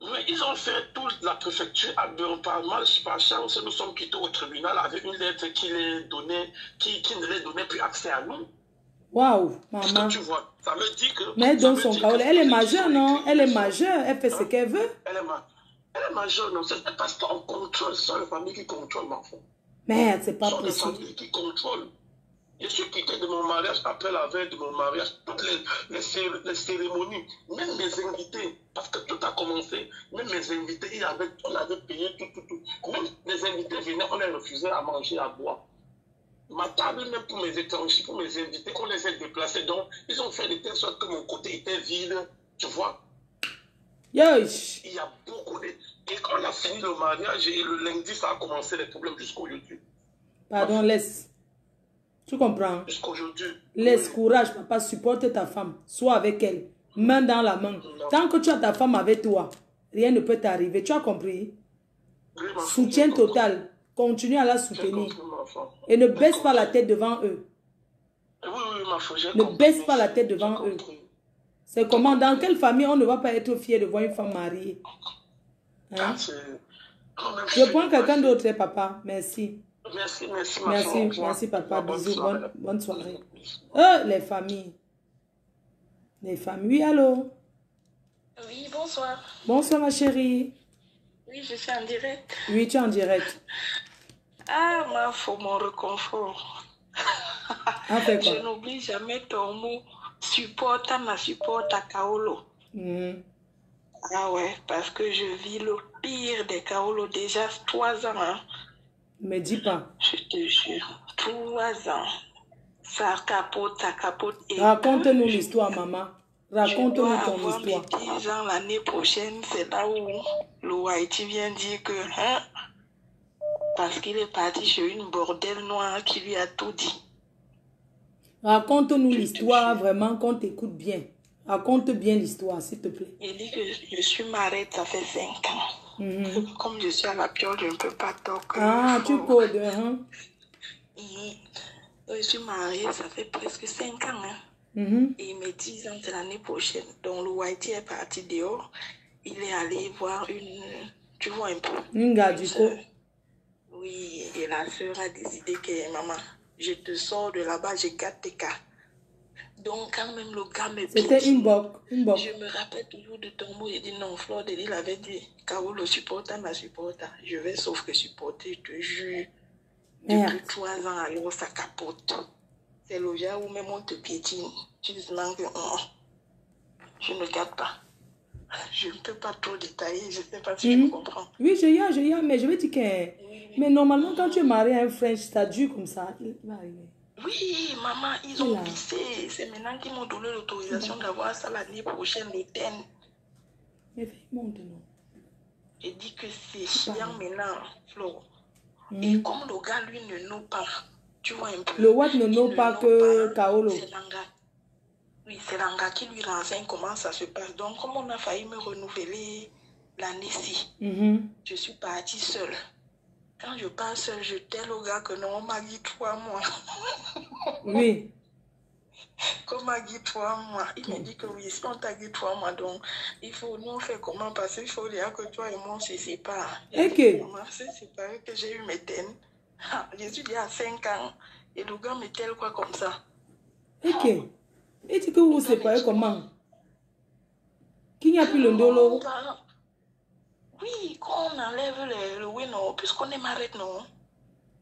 Oui, ils ont fait toute la préfecture. Par chance, nous sommes quittés au tribunal avec une lettre qui ne les donnait plus accès à nous. Waouh, maman. Tu vois, ça veut dire que... Mais dans son cas, elle est majeure, non? Elle est majeure, elle fait ce qu'elle veut. Elle est majeure, non? C'est parce qu'on contrôle, ce sont les familles qui contrôlent ma femme. Merde, c'est pas possible. Ce sont les familles qui contrôlent. Je suis quitté de mon mariage, après la veille de mon mariage, toutes les cérémonies, même mes invités, parce que tout a commencé, même mes invités, on avait payé tout. Même les invités venaient, on les refusait à manger, à boire. Ma table, même pour mes étrangers, pour mes invités, qu'on les ait déplacés. Donc, ils ont fait de telle sorte que mon côté était vide. Tu vois? Yes. Il y a beaucoup de... Et quand on a fini le mariage, et le lundi, ça a commencé les problèmes jusqu'au YouTube. Pardon, laisse. Tu comprends? Jusqu'aujourd'hui. Laisse courage, papa, supporte ta femme. Sois avec elle. Main dans la main. Tant que tu as ta femme avec toi, rien ne peut t'arriver. Tu as compris? Oui, ma femme, Soutien j'ai compris. total. Continue à la J'ai soutenir. compris, ma femme. Et ne baisse pas la tête devant eux. Oui, ma femme, j'ai Ne compris. baisse pas la tête devant J'ai eux. compris. C'est comment? Dans quelle famille on ne va pas être fier de voir une femme mariée? Hein? Ah, c'est... Oh, même Je prends quelqu'un d'autre, hein, papa. Merci. Merci, ma Merci, femme. Au revoir. merci, papa. Bonne Bisous. soirée. Bonne soirée. Les familles. Les familles. Oui, allô? Oui, bonsoir. Bonsoir, ma chérie. Oui, je suis en direct. Oui, tu es en direct. Ah, ma faut mon réconfort. En fait Je quoi? n'oublie jamais ton mot. Supporta ma supporta Kaolo. Mhm. Ah ouais, parce que je vis le pire des Kaolo déjà 3 ans. Hein. Me dis pas. Je te jure, 3 ans. Ça capote. Et Raconte-nous je- l'histoire, maman. Je Raconte-nous dois ton avoir mes histoire. 10 ans l'année prochaine. C'est là où le Haïti vient dire que... Hein, parce qu'il est parti chez une bordelle noire qui lui a tout dit. Raconte-nous l'histoire, vraiment, qu'on t'écoute bien. Raconte bien l'histoire, s'il te plaît. Il dit que je suis mariée, ça fait 5 ans. Mhm. Comme je suis à la piole, je ne peux pas toquer. Ah, tu codes, hein? Je suis mariée, ça fait presque 5 ans. Hein. Mhm. Et mes 10 ans, c'est l'année prochaine. Donc le Whitey est parti dehors. Il est allé voir une... Tu vois un peu? Une gardico. sœur. Oui, et la sœur a décidé que maman, je te sors de là-bas, je garde tes cas. Donc quand même le gars me C'était piétine. une boque. Une boque. Je me rappelle toujours de ton mot. Il dit non, Flore de Lille avait dit Kao le supporta, ma supporta. Je vais sauf que supporter, je te jure. Merde. Depuis 3 ans, alors ça capote. C'est le genre où même on te piétine. Tu dis non, que je ne garde pas. Je ne peux pas trop détailler. Je ne sais pas si tu me comprends. Oui, je y a, mais je vais dire que... Mais normalement, quand tu es marié à un French, ça dure comme ça. Il va arriver. Oui, maman, ils ont vissé. C'est maintenant qu'ils m'ont donné l'autorisation d'avoir ça l'année prochaine, le 10. Mais fais maintenant. J'ai dit que c'est chiant maintenant, Flo. Et comme le gars, lui, ne nomme pas, tu vois un peu. Le Watt ne nomme pas que Kaolo. C'est Langa. Oui, c'est Langa qui lui renseigne comment ça se passe. Donc, comme on a failli me renouveler l'année-ci, je suis partie seule. Quand je pars seule, je telle au gars que non, on m'a dit 3 mois. Oui. Qu'on m'a dit 3 mois. Il me dit que oui, si on t'a dit 3 mois, donc il faut, nous on fait comment? Parce qu'il faut dire que toi et moi on se sépare. Ok. C'est séparé que j'ai eu mes tennes. Je suis dit à 5 ans. Et le gars me telle quoi comme ça. Ok. Et tu que vous vous séparez comment? Qui n'y a plus le dolo? Oui, quand on enlève le oui, non, puisqu'on est mariés, non.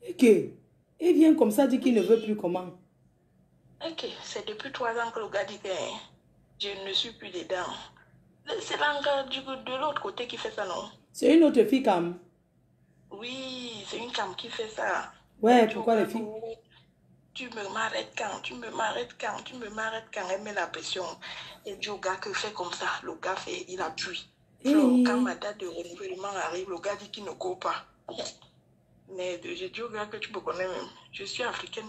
Ok. Et vient comme ça, dit qu'il ne veut plus comment? Ok, c'est depuis 3 ans que le gars dit que je ne suis plus dedans. C'est l'engagement de l'autre côté qui fait ça, non? C'est une autre fille comme. Oui, c'est une femme qui fait ça. Ouais, pourquoi les filles? Tu me m'arrêtes quand? Tu me m'arrêtes quand? Tu me m'arrêtes quand? Elle met la pression. Et dit au gars que fait comme ça. Le gars fait, il appuie. Quand ma date de renouvellement arrive, le gars dit qu'il ne court pas. Mais j'ai dit au gars que tu me connais même. Je suis africaine.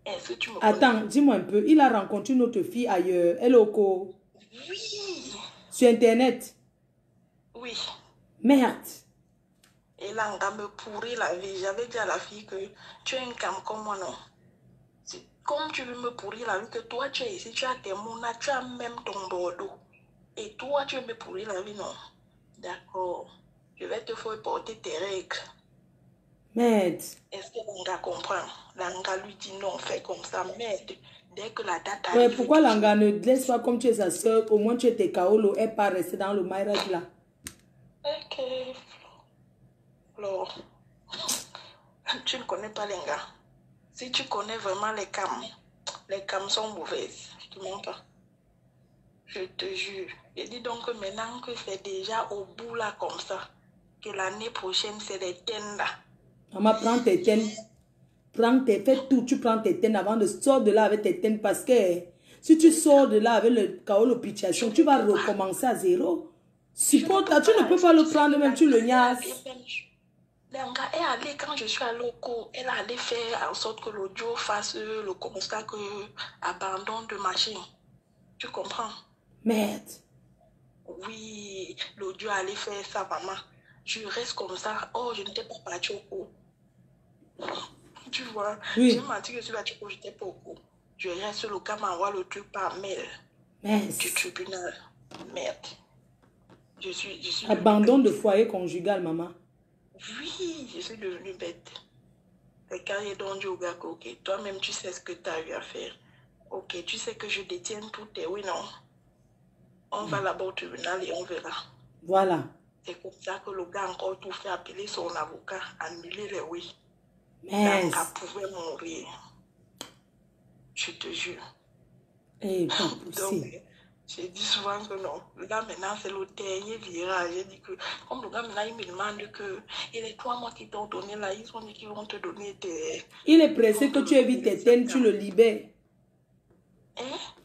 Est-ce que tu me connais? Attends, dis-moi un peu. Il a rencontré une autre fille ailleurs. Elle est au co. Oui. Sur Internet. Oui. Merde. Et là, on a me pourri la vie. J'avais dit à la fille que tu es une cam comme moi, non? Comme tu veux me pourrir la vie, que toi tu es ici, tu as tes mounas, tu as même ton Bordeaux. Et toi tu veux me pourrir la vie, non? D'accord. Je vais te faire porter tes règles. Merde. Est-ce que Langa comprend? Langa lui dit non, fais comme ça. Merde. Dès que la date Ouais, arrive... pourquoi Langa ne laisse pas comme tu es sa soeur, au moins tu es tes Kaolo, elle pas rester dans le mariage là? Ok. Alors, tu ne connais pas Langa. Si tu connais vraiment les cams sont mauvaises. Je te mens pas. Je te jure. Je dis donc que maintenant que c'est déjà au bout là comme ça, que l'année prochaine c'est les tennes là. Maman, prends tes tennes. Fais tout, tu prends tes tennes avant de sortir de là avec tes tennes parce que si tu sors de là avec le Kaolo Pichation, tu vas recommencer à zéro. Supporte, tu ne peux pas le prendre même, tu le niasses. Lenga est allée, quand je suis allée au cours, elle allait faire en sorte que l'audio fasse le constat que abandon de machine. Tu comprends? Merde. Oui, l'audio allait faire ça, maman. Je reste comme ça. Oh, je n'étais pas partie au cours. Tu vois, Oui. j'ai menti que je suis partie au cours, je n'étais pas au cours. Je reste, le gars m'envoie le truc par mail Mince. du tribunal. Merde. Je suis Abandon de foyer conjugal, maman. Oui, je suis devenue bête. Et quand il est donc dit au gars que, ok, toi-même, tu sais ce que tu as eu à faire. Ok, tu sais que je détiens tout tes oui, non. On va là-bas au tribunal et on verra. Voilà. C'est comme ça que le gars a encore tout fait appeler son avocat, annuler les oui. Mince. Elle pouvait mourir. Je te jure. Eh, pas Donc, possible. j'ai dit souvent que non. Le gars, maintenant, c'est le dernier virage. J'ai dit que, comme le gars, maintenant, il me demande que, et les 3 mois qu'ils t'ont donné là, ils ont dit qu'ils vont te donner tes... Il est pressé que tu évites tes teines, tu le libères. Hein?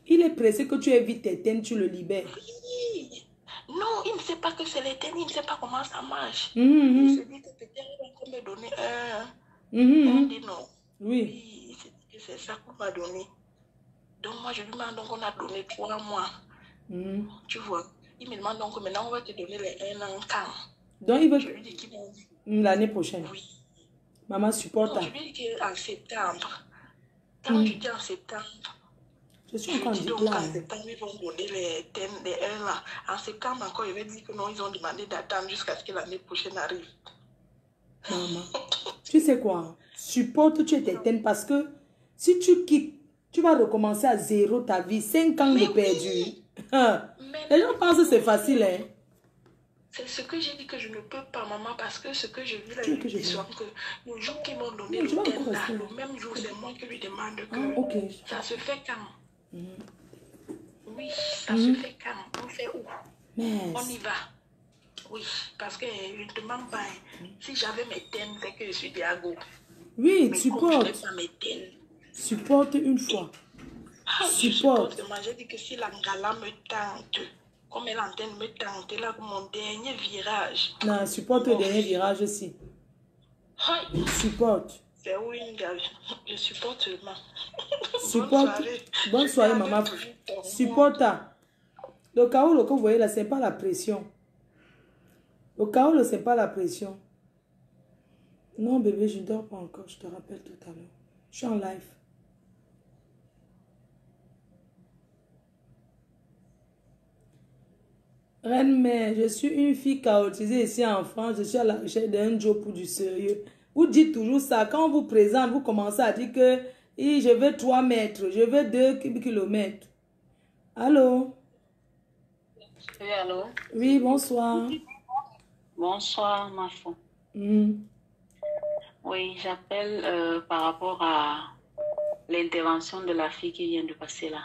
Il est pressé que tu évites tes teines, tu le libères. Oui. Non, il ne sait pas que c'est les teines, il ne sait pas comment ça marche. Mhm, Il mhm. se dit que peut-être il va encore me donner un. Mhm, On mhm. dit non. Oui. Oui, il se dit que c'est ça qu'on va donner. Donc moi, je lui demande, donc on a donné 3 mois. Mhm. Tu vois. Il me demande donc maintenant on va te donner les 1 an quand. Donc, il veut Je lui dis qu'il va... l'année prochaine. Oui. Maman supporte. Non, je lui dis qu'en septembre. Quand je dis en septembre, Je suis je encore en dis donc déclin. en septembre, ils vont donner les 1 là. En septembre encore, il va dire que non, ils ont demandé d'attendre jusqu'à ce que l'année prochaine arrive. Maman. Tu sais quoi? Supporte tu tes teines parce que si tu quittes, tu vas recommencer à zéro ta vie. 5 ans de perdu. Les gens pensent que c'est facile, hein? C'est ce que j'ai dit que je ne peux pas, maman, parce que ce que je vis là, Tu veux que je je dis souvent que le jour qu'ils m'ont donné Non, tu vas le thème encore là, rester. le même jour, c'est moi qui lui demande que Ah, ok. ça se fait quand? Oui, ça Mhm. se fait quand? On fait où? On y Mince. va. Oui, parce que je ne demande pas. Si j'avais mes thèmes, c'est que je suis diago. Oui, Mais comme je n'ai supporte. pas mes thèmes, Supporte une fois. je Supporte. supporte. Moi, j'ai dit que si la ngala me tente, comme elle est en train de me tenter là, mon dernier virage, Non, supporte le dernier virage aussi. aïe, Supporte. c'est où une gale. Je supporte seulement. Supporte. Bonne soirée, maman. Supporte. Le chaos que vous voyez là, c'est pas la pression. Le chaos, c'est pas la pression. Non, bébé, je ne dors pas encore. Je te rappelle tout à l'heure. Je suis en live. Reine mère, je suis une fille chaotisée ici en France. Je suis à la recherche d'un job pour du sérieux. Vous dites toujours ça. Quand on vous présente, vous commencez à dire que je veux 3 mètres, je veux 2 kilomètres. Allô? Oui, allô? Oui, bonsoir. Bonsoir, ma femme. Oui, j'appelle par rapport à l'intervention de la fille qui vient de passer là.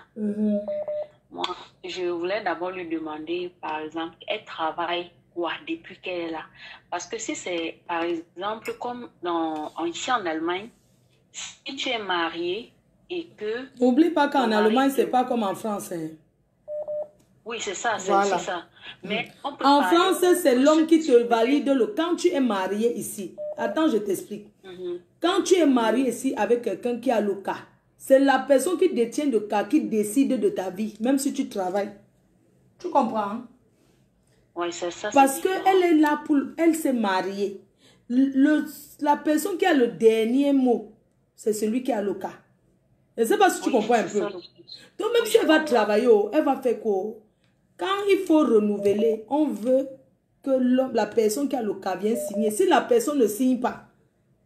Moi, je voulais d'abord lui demander, par exemple, elle travaille quoi depuis qu'elle est là? Parce que si c'est, par exemple, comme ici en Allemagne, si tu es marié et que... N'oublie pas qu'en ton Allemagne, mari c'est pas comme en France. Hein. Oui, c'est ça, c'est Voilà. ça. Mais on peut En parler France, c'est de l'homme ce qui que te valide le... Quand tu es marié ici, attends, je t'explique. Quand tu es marié ici avec quelqu'un qui a le cas, c'est la personne qui détient le cas qui décide de ta vie, même si tu travailles. Tu comprends? Hein? Oui, c'est ça. Parce qu'elle est là pour... Elle s'est mariée. La personne qui a le dernier mot, c'est celui qui a le cas. Je ne sais pas si tu comprends un peu. Donc même si elle va travailler, elle va faire quoi? Quand il faut renouveler, on veut que la personne qui a le cas vienne signer. Si la personne ne signe pas,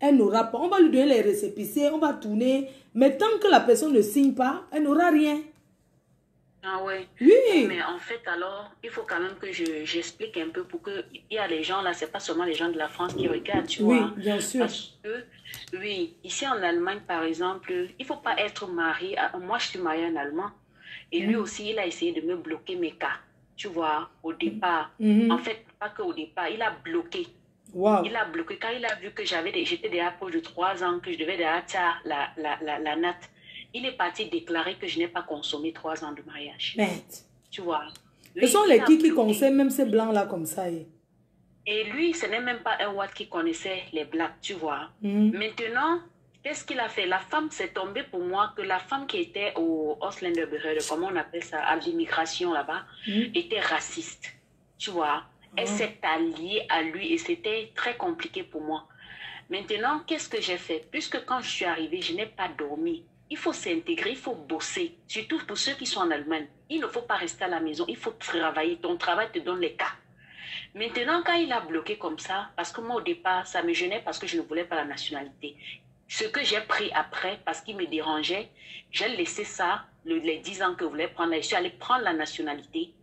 elle n'aura pas. On va lui donner les récépissés, on va tourner. Mais tant que la personne ne signe pas, elle n'aura rien. Ah ouais. Oui. Mais en fait, alors, il faut quand même que j'explique un peu pour que il y a les gens là, c'est pas seulement les gens de la France qui regardent, tu vois. Oui, bien sûr. Parce que, oui, ici en Allemagne, par exemple, il faut pas être marié. Moi, je suis mariée en Allemand. Et lui aussi, il a essayé de me bloquer mes cas, tu vois, au départ. En fait, pas qu'au départ, il a bloqué. Wow. Il a bloqué quand il a vu que j'étais déjà proche de 3 ans, que je devais déjà tirer la natte. Il est parti déclarer que je n'ai pas consommé 3 ans de mariage. Merde. Tu vois. Ce sont les qui consomment même ces blancs-là comme ça. Et lui, ce n'est même pas un Watt qui connaissait les blagues, tu vois. Maintenant, qu'est-ce qu'il a fait? La femme s'est tombée pour moi que la femme qui était au Ausländerbehörde, comment on appelle ça, à l'immigration là-bas, était raciste, tu vois. Elle s'est alliée à lui et c'était très compliqué pour moi. Maintenant, qu'est-ce que j'ai fait? Puisque quand je suis arrivée, je n'ai pas dormi. Il faut s'intégrer, il faut bosser. Surtout pour ceux qui sont en Allemagne. Il ne faut pas rester à la maison, il faut travailler. Ton travail te donne les cas. Maintenant, quand il a bloqué comme ça, parce que moi, au départ, ça me gênait parce que je ne voulais pas la nationalité. Ce que j'ai pris après, parce qu'il me dérangeait, j'ai laissé ça, les 10 ans que je voulais prendre, je suis allée prendre la nationalité.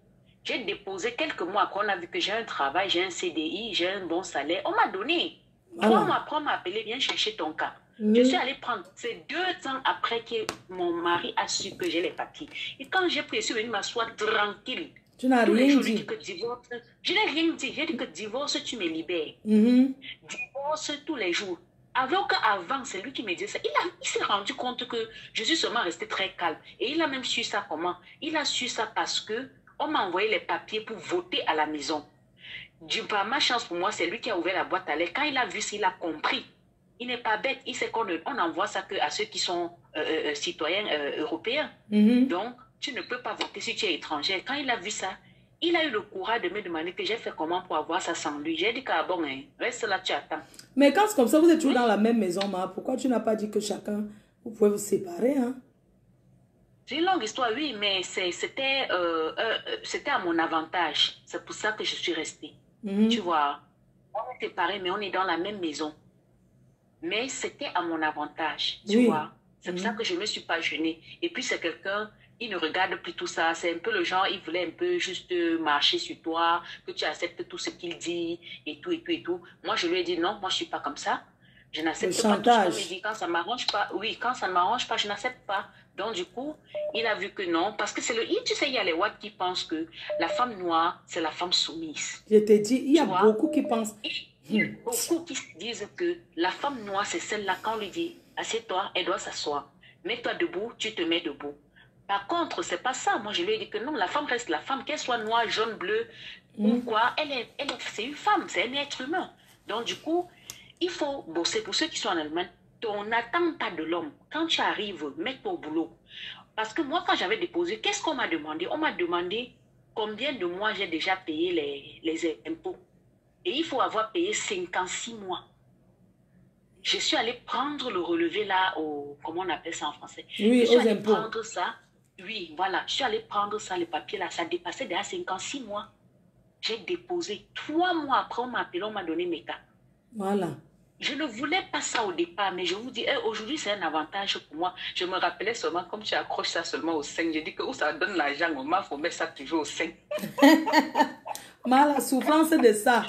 J'ai déposé quelques mois après, on a vu que j'ai un travail, j'ai un CDI, j'ai un bon salaire. On m'a donné. 3 mois après, on m'a appelé, viens chercher ton cas. Je suis allée prendre. C'est 2 ans après que mon mari a su que j'ai les papiers. Et quand j'ai pris, je suis venue m'asseoir tranquille. Tu n'as rien dit. Je n'ai rien dit. J'ai dit que divorce, tu me libères. Divorce tous les jours. Alors qu'avant, c'est lui qui me disait ça. Il s'est rendu compte que je suis seulement restée très calme. Et il a même su ça comment? Il a su ça parce que on m'a envoyé les papiers pour voter à la maison. Par ma chance pour moi, c'est lui qui a ouvert la boîte à lettres. Quand il a vu ça, il a compris. Il n'est pas bête. Il sait qu'on envoie ça que à ceux qui sont citoyens européens. Donc, tu ne peux pas voter si tu es étranger. Quand il a vu ça, il a eu le courage de me demander que j'ai fait comment pour avoir ça sans lui. J'ai dit que bon, hein, reste là, tu attends. Mais quand c'est comme ça, vous êtes toujours dans la même maison, ma. Pourquoi tu n'as pas dit que chacun, vous pouvez vous séparer, hein? C'est une longue histoire, oui, mais c'était à mon avantage. C'est pour ça que je suis restée. Tu vois, on est séparés, mais on est dans la même maison. Mais c'était à mon avantage, tu vois. C'est pour ça que je ne me suis pas gênée. Et puis, c'est quelqu'un, il ne regarde plus tout ça. C'est un peu le genre, il voulait un peu juste marcher sur toi, que tu acceptes tout ce qu'il dit, et tout, et tout, et tout. Moi, je lui ai dit non, moi, je ne suis pas comme ça. Je n'accepte pas tout ce qu'il dit. Quand ça ne m'arrange pas, oui, quand ça ne m'arrange pas, je n'accepte pas. Donc, du coup, il a vu que non. Parce que c'est tu sais, il y a les Watts qui pensent que la femme noire, c'est la femme soumise. Je te dis, il y a beaucoup qui pensent. Il y a beaucoup qui disent que la femme noire, c'est celle-là, quand on lui dit, assieds-toi, elle doit s'asseoir. Mets-toi debout, tu te mets debout. Par contre, c'est pas ça. Moi, je lui ai dit que non, la femme reste la femme, qu'elle soit noire, jaune, bleue, ou quoi. C'est une femme, c'est un être humain. Donc, du coup, il faut bosser. Pour ceux qui sont en Allemagne, on n'attend pas de l'homme. Quand tu arrives, mets-toi au boulot. Parce que moi, quand j'avais déposé, qu'est-ce qu'on m'a demandé? On m'a demandé combien de mois j'ai déjà payé les impôts. Et il faut avoir payé 56 mois. Je suis allée prendre le relevé là, comment on appelle ça en français? Oui, je suis aux allée impôts. Prendre ça. Oui, voilà. Je suis allée prendre ça, les papiers là. Ça dépassait déjà 56 mois. J'ai déposé. 3 mois après, on m'a appelé, on m'a donné mes cas. Voilà. Je ne voulais pas ça au départ, mais je vous dis, aujourd'hui, c'est un avantage pour moi. Je me rappelais seulement, comme tu accroches ça seulement au sein, je dis que où ça donne l'argent, il faut mettre ça toujours au sein. Mais la souffrance de ça.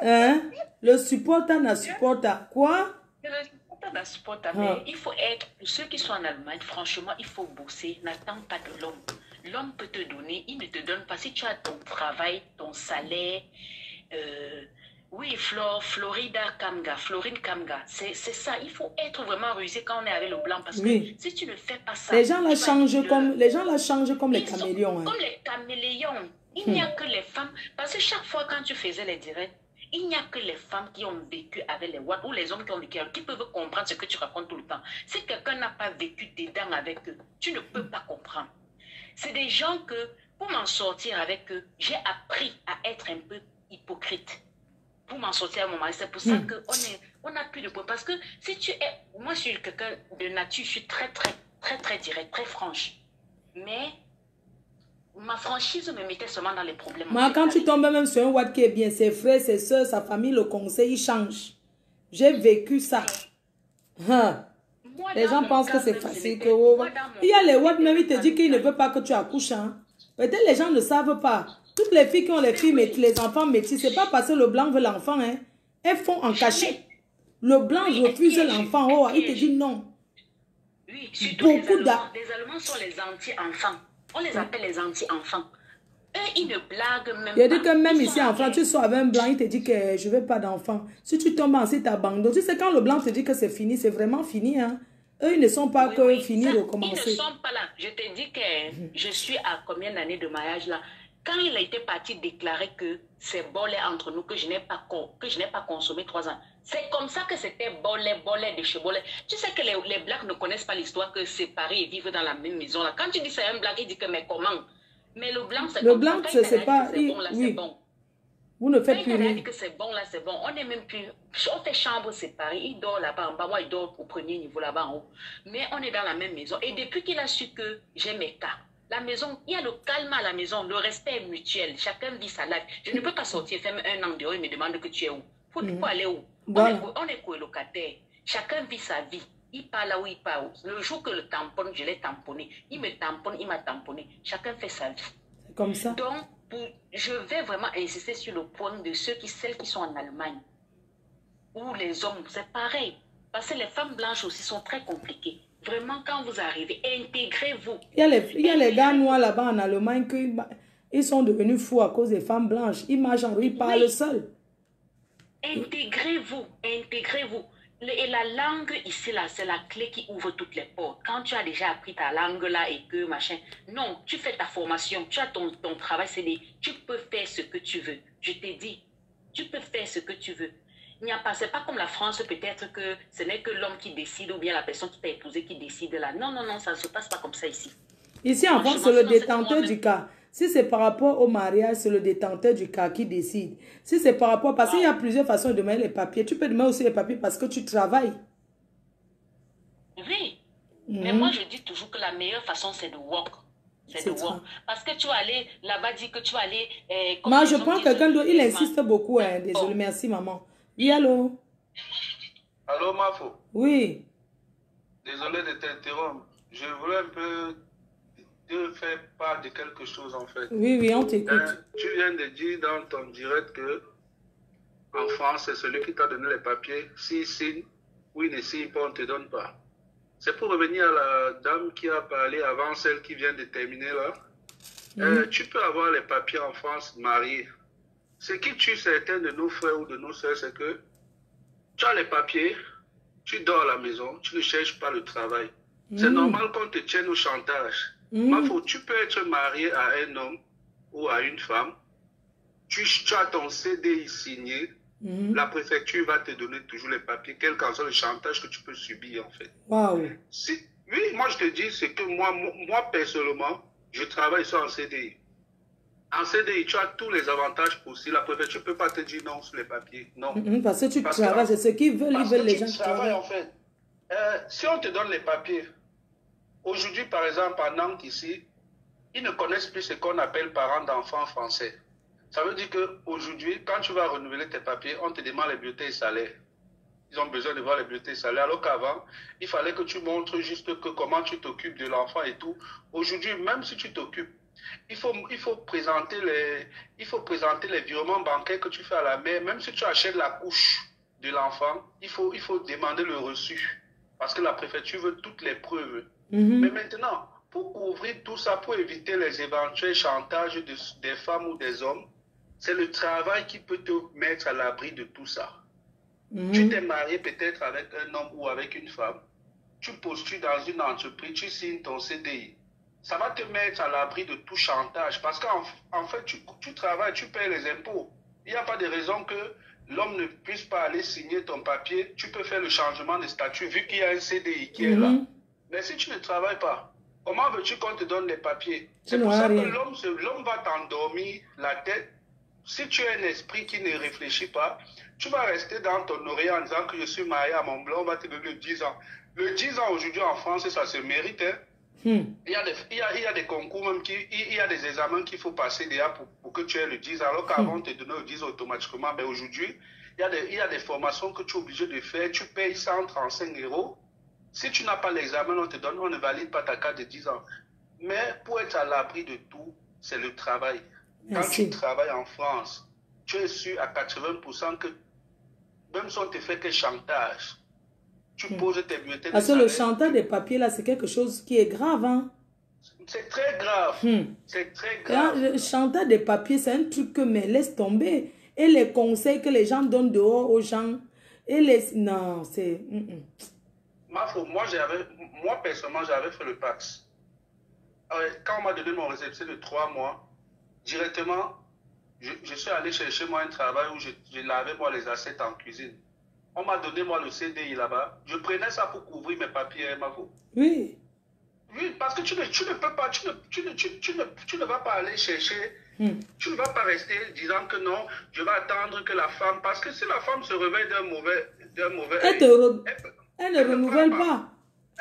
Hein? Le supporter n'a supporter quoi? Le supporter n'a supporter, mais il faut être, pour ceux qui sont en Allemagne, franchement, il faut bosser. N'attends pas de l'homme. L'homme peut te donner, il ne te donne pas. Si tu as ton travail, ton salaire, oui, Florine Kamga, c'est ça. Il faut être vraiment rusé quand on est avec le blanc parce que si tu ne fais pas ça... Les gens la changent comme les caméléons. Hein. Comme les caméléons. Il n'y a que les femmes... Parce que chaque fois quand tu faisais les directs, il n'y a que les femmes qui ont vécu avec les Watts ou les hommes qui ont vécu qui peuvent comprendre ce que tu racontes tout le temps. Si quelqu'un n'a pas vécu dedans avec eux, tu ne peux pas comprendre. C'est des gens que, pour m'en sortir avec eux, j'ai appris à être un peu hypocrite. Pour m'en sortir à mon mari, c'est pour ça qu'on n'a plus de points. Parce que si tu es... Moi, je suis quelqu'un de nature, je suis très direct, très franche. Mais ma franchise me mettait seulement dans les problèmes. Moi, quand tu tombes même sur un Watt qui est bien, ses frères, ses soeurs, sa famille, le conseil, il change. J'ai vécu ça. Les gens pensent que c'est facile. Il y a les Watts même, ils te disent qu'ils ne veulent pas que tu accouches. Hein. Peut-être les gens ne savent pas. Toutes les filles qui ont les enfants métis, c'est pas parce que le blanc veut l'enfant. Hein. Elles font en cachet. Le blanc refuse l'enfant. Oh, il te dit non. Oui, surtout les Allemands sont les anti-enfants. On les appelle les anti-enfants. Eux, ils ne blaguent même pas. Il dit que même ici en France, tu sors avec un blanc, il te dit que je veux pas d'enfant. Si tu tombes enceinte, t'abandonnes. Tu sais, quand le blanc te dit que c'est fini, c'est vraiment fini. Hein. Eux, ils ne sont pas que finis, recommencer. Ils ne sont pas là. Je te dis que je suis à combien d'années de mariage là? Quand il a été parti déclarer que c'est bolé entre nous, que je n'ai pas consommé 3 ans, c'est comme ça que c'était bolé de chez bolé. Tu sais que les Blacks ne connaissent pas l'histoire que séparés et vivent dans la même maison. Là. Quand tu dis c'est un Black, il dit que mais comment? Mais le Blanc, c'est comme ça. Quand c'est pas... bon, là, oui. c'est bon. Vous ne faites plus rien. rien. Dit que c'est bon, là, c'est bon. On n'est même plus... On fait chambre séparée. Il dort là-bas en bas. Moi, il dort au premier niveau là-bas en haut. Mais on est dans la même maison. Et depuis qu'il a su que j'ai mes cas, la maison, il y a le calme à la maison. Le respect est mutuel. Chacun vit sa life. Je ne peux pas sortir, faire un an dehors et me demande que tu es où. Faut aller où? Voilà. On est colocataire. Chacun vit sa vie. Il part là où il part. Le jour que le tamponne, je l'ai tamponné. Il me tamponne, il m'a tamponné. Chacun fait sa vie. C'est comme ça. Donc, je vais vraiment insister sur le point de celles qui sont en Allemagne. Où les hommes, c'est pareil. Parce que les femmes blanches aussi sont très compliquées. Vraiment, quand vous arrivez, intégrez-vous. Il y a les gars noirs là-bas en Allemagne ils sont devenus fous à cause des femmes blanches. Ils marchent en rue, ils parlent seuls. Intégrez-vous, intégrez-vous. Et la langue ici, là, c'est la clé qui ouvre toutes les portes. Quand tu as déjà appris ta langue là et que machin, non, tu fais ta formation, tu as ton travail, tu peux faire ce que tu veux. Je t'ai dit, tu peux faire ce que tu veux. Il n'y a pas, c'est pas comme la France peut-être que ce n'est que l'homme qui décide ou bien la personne qui t'a épousé qui décide là. Non, non, non, ça ne se passe pas comme ça ici. Ici en France, c'est le détenteur du cas. Si c'est par rapport au mariage, c'est le détenteur du cas qui décide. Si c'est par rapport... Parce qu'il y a plusieurs façons de demander les papiers. Tu peux demander aussi les papiers parce que tu travailles. Oui. Mais moi, je dis toujours que la meilleure façon, c'est de work. C'est de work. Parce que tu vas aller là-bas, dire que tu vas aller... Moi, je prends quelqu'un d'autre. Il insiste beaucoup. Hein. Désolé, merci, maman. Oui, allô? Allô, Mafo? Oui. Désolé de t'interrompre. Je voulais un peu... de faire part de quelque chose en fait. Oui, oui, on t'écoute. Tu viens de dire dans ton direct que en France, c'est celui qui t'a donné les papiers. S'il signe ou il ne signe pas, on ne te donne pas. C'est pour revenir à la dame qui a parlé avant, celle qui vient de terminer là. Tu peux avoir les papiers en France mariés. Ce qui tue certains de nos frères ou de nos soeurs, c'est que tu as les papiers, tu dors à la maison, tu ne cherches pas le travail. C'est normal qu'on te tienne au chantage. Tu peux être marié à un homme ou à une femme. Tu as ton CDI signé. La préfecture va te donner toujours les papiers, quel qu'en soit le chantage que tu peux subir en fait. Wow. Oui, moi je te dis, c'est que moi personnellement, je travaille sur un CDI. En CDI, tu as tous les avantages possibles. La préfecture ne peut pas te dire non sur les papiers. Non. Parce que tu travailles, c'est ce qu'ils veulent. Ils veulent les gens qui travaillent. En fait. Si on te donne les papiers, aujourd'hui, par exemple, à Nantes, ici, ils ne connaissent plus ce qu'on appelle parents d'enfants français. Ça veut dire qu'aujourd'hui, quand tu vas renouveler tes papiers, on te demande les bulletins et salaires. Ils ont besoin de voir les bulletins et salaires. Alors qu'avant, il fallait que tu montres juste que comment tu t'occupes de l'enfant et tout. Aujourd'hui, même si tu t'occupes, il faut présenter les virements bancaires que tu fais à la mère. Même si tu achètes la couche de l'enfant, il faut demander le reçu. Parce que la préfecture veut toutes les preuves. Mais maintenant, pour couvrir tout ça, pour éviter les éventuels chantages des femmes ou des hommes, c'est le travail qui peut te mettre à l'abri de tout ça. Tu t'es marié peut-être avec un homme ou avec une femme, tu postules dans une entreprise, tu signes ton CDI. Ça va te mettre à l'abri de tout chantage parce qu'en fait, tu travailles, tu payes les impôts. Il n'y a pas de raison que l'homme ne puisse pas aller signer ton papier. Tu peux faire le changement de statut vu qu'il y a un CDI qui est là. Mais si tu ne travailles pas, comment veux-tu qu'on te donne les papiers? C'est pour ça que l'homme va t'endormir la tête. Si tu as un esprit qui ne réfléchit pas, tu vas rester dans ton oreille en disant que je suis marié à mon blanc, on va te donner 10 ans. Le 10 ans aujourd'hui en France, ça se mérite. Hein? Il y a des concours, même il y a des examens qu'il faut passer déjà pour que tu aies le 10 ans. Alors qu'avant, on te donnait le 10 automatiquement. Mais aujourd'hui, il y a des formations que tu es obligé de faire. Tu payes 135 €. Si tu n'as pas l'examen, on ne valide pas ta carte de 10 ans. Mais pour être à l'abri de tout, c'est le travail. Quand tu travailles en France, tu es sûr à 80% que même si on te fait que chantage, tu poses tes bulletins. Parce que le chantage des papiers, là, c'est quelque chose qui est grave. Hein? C'est très grave. C'est très grave. Le chantage des papiers, c'est un truc que, mais laisse tomber. Et les conseils que les gens donnent dehors aux gens. Non, c'est... Moi, personnellement, j'avais fait le PAX. Quand on m'a donné mon récépissé de 3 mois, directement, je suis allé chercher moi un travail où je lavais moi les assiettes en cuisine. On m'a donné moi le CDI là-bas. Je prenais ça pour couvrir mes papiers, Mavo. Oui. Oui, parce que tu ne peux pas, tu ne vas pas aller chercher, tu ne vas pas rester disant que non, je vais attendre que la femme, parce que si la femme se réveille d'un mauvais elle ne renouvelle pas.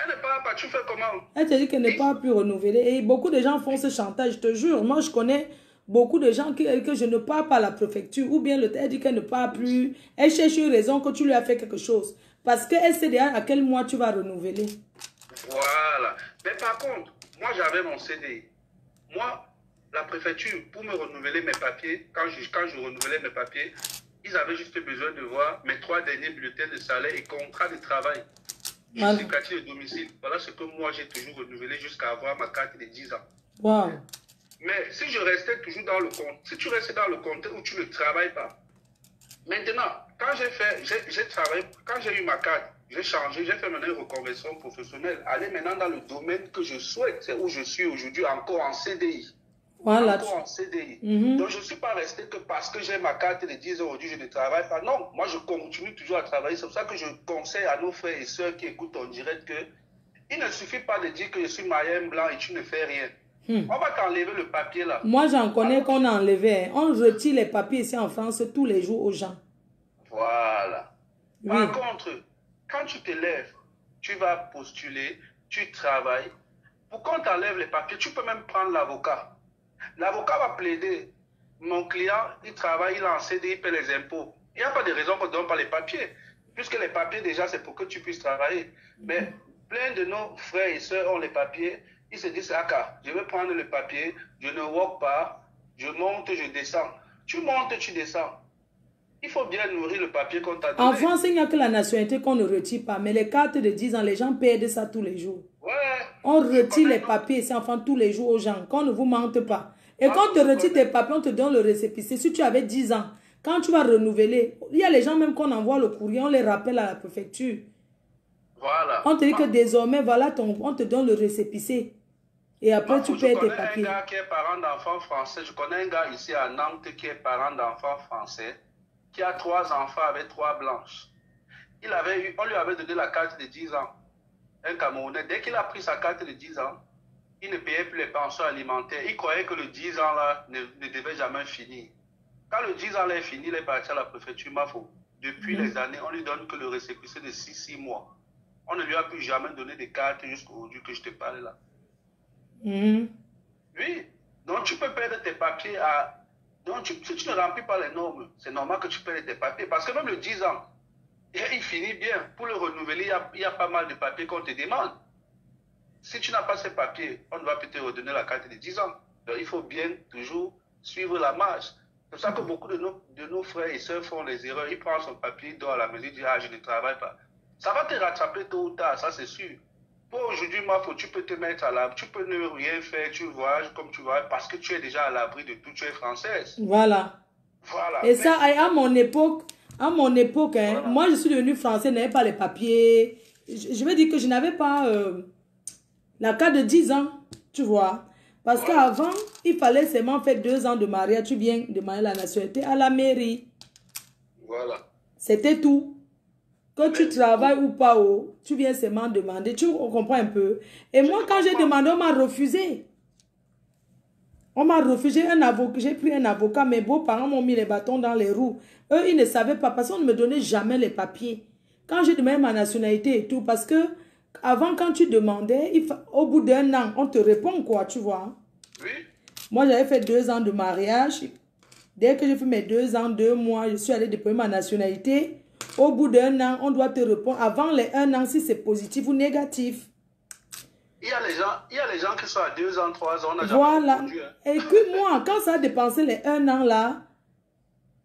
Elle ne parle pas, tu fais comment? Elle te dit qu'elle n'est pas plus renouvelée. Et beaucoup de gens font ce chantage, je te jure. Moi, je connais beaucoup de gens que je ne parle pas à la préfecture, ou bien elle dit qu'elle ne parle plus. Elle cherche une raison que tu lui as fait quelque chose. Parce qu'elle sait déjà à quel mois tu vas renouveler. Voilà. Mais par contre, moi j'avais mon CDI. Moi, la préfecture, pour me renouveler mes papiers, quand je renouvelais mes papiers, ils avaient juste besoin de voir mes 3 derniers bulletins de salaire et contrat de travail. Justificatif de domicile. Voilà ce que moi j'ai toujours renouvelé jusqu'à avoir ma carte de 10 ans. Wow. Mais si je restais toujours dans le compte, si tu restes dans le compte où tu ne travailles pas, maintenant, quand j'ai travaillé, quand j'ai eu ma carte, j'ai changé, j'ai fait maintenant une reconversion professionnelle. Aller maintenant dans le domaine que je souhaite, c'est où je suis aujourd'hui, encore en CDI. Voilà. Encore en CDI. Donc, je ne suis pas resté que parce que j'ai ma carte de 10 ans aujourd'hui, je ne travaille pas. Non, moi, je continue toujours à travailler. C'est pour ça que je conseille à nos frères et sœurs qui écoutent en direct que il ne suffit pas de dire que je suis maillon blanc et tu ne fais rien. On va t'enlever le papier là. Moi, j'en connais qu'on a enlevé. On retire les papiers ici en France tous les jours aux gens. Voilà. Oui. Par contre, quand tu te lèves, tu vas postuler, tu travailles. Pour qu'on t'enlève les papiers, tu peux même prendre l'avocat. L'avocat va plaider. Mon client, il travaille, il a un CDI, il paie les impôts. Il n'y a pas de raison qu'on ne donne pas les papiers. Puisque les papiers, déjà, c'est pour que tu puisses travailler. Mais plein de nos frères et sœurs ont les papiers. Ils se disent, ah, je vais prendre le papier, je ne walk pas, je monte, je descends. Tu montes, tu descends. Il faut bien nourrir le papier qu'on t'a donné. En France, il n'y a que la nationalité qu'on ne retire pas. Mais les cartes de 10 ans, les gens perdent ça tous les jours. Ouais. On retire les papiers ici en France tous les jours aux gens. Qu'on ne vous mente pas. Et quand on te retire tes papiers, on te donne le récépissé. Si tu avais 10 ans, quand tu vas renouveler, il y a les gens même qu'on envoie le courrier, on les rappelle à la préfecture. Voilà. On te dit que désormais, voilà, on te donne le récépissé. Et après, tu payes tes papiers. Je connais un gars qui est parent d'enfants français. Je connais un gars ici à Nantes qui est parent d'enfants français, qui a 3 enfants avec 3 blanches. On lui avait donné la carte de 10 ans. Un Camerounais. Dès qu'il a pris sa carte de 10 ans, il ne payait plus les pensions alimentaires. Il croyait que le 10 ans là ne devait jamais finir. Quand le 10 ans là est fini, il est parti à la préfecture Mafo. Depuis les années, on lui donne que le récépissé de 6 mois. On ne lui a plus jamais donné de carte jusqu'à aujourd'hui que je te parle là. Oui. Donc tu peux perdre tes papiers à... Donc si tu ne remplis pas les normes, c'est normal que tu perdes tes papiers. Parce que même le 10 ans, il finit bien. Pour le renouveler, il y a pas mal de papiers qu'on te demande. Si tu n'as pas ces papiers, on ne va plus te redonner la carte de 10 ans. Donc il faut bien toujours suivre la marche. C'est pour ça que beaucoup de nos frères et sœurs font les erreurs. Ils prennent son papier, ils dorment à la maison, ils disent « Ah, je ne travaille pas ». Ça va te rattraper tôt ou tard, ça c'est sûr. Pour aujourd'hui, tu peux te mettre à l'abri, tu peux ne rien faire, tu voyages comme tu vas, parce que tu es déjà à l'abri de tout, tu es française. Voilà. Et ça, à mon époque, voilà. Moi je suis devenue française, je n'avais pas les papiers. Je vais dire que je n'avais pas la carte de 10 ans, tu vois. Parce qu'avant, il fallait seulement faire 2 ans de mariage, tu viens demander la nationalité à la mairie. Voilà. C'était tout. Que tu travailles ou pas, tu viens seulement demander. Tu comprends un peu. Et moi, quand j'ai demandé, on m'a refusé. On m'a refusé un avocat. J'ai pris un avocat. Mes beaux-parents m'ont mis les bâtons dans les roues. Eux, ils ne savaient pas parce qu'on ne me donnait jamais les papiers. Quand j'ai demandé ma nationalité et tout, parce que avant, quand tu demandais, au bout d'1 an, on te répond quoi, tu vois. Oui. Moi, j'avais fait 2 ans de mariage. Dès que j'ai fait mes 2 ans, 2 mois, je suis allée déposer ma nationalité. Au bout d'1 an, on doit te répondre avant les 1 an si c'est positif ou négatif. Il y a les gens qui sont à 2 ans, 3 ans, on a voilà. Jamais répondu, hein. Et puis moi, quand ça a dépensé les 1 an là,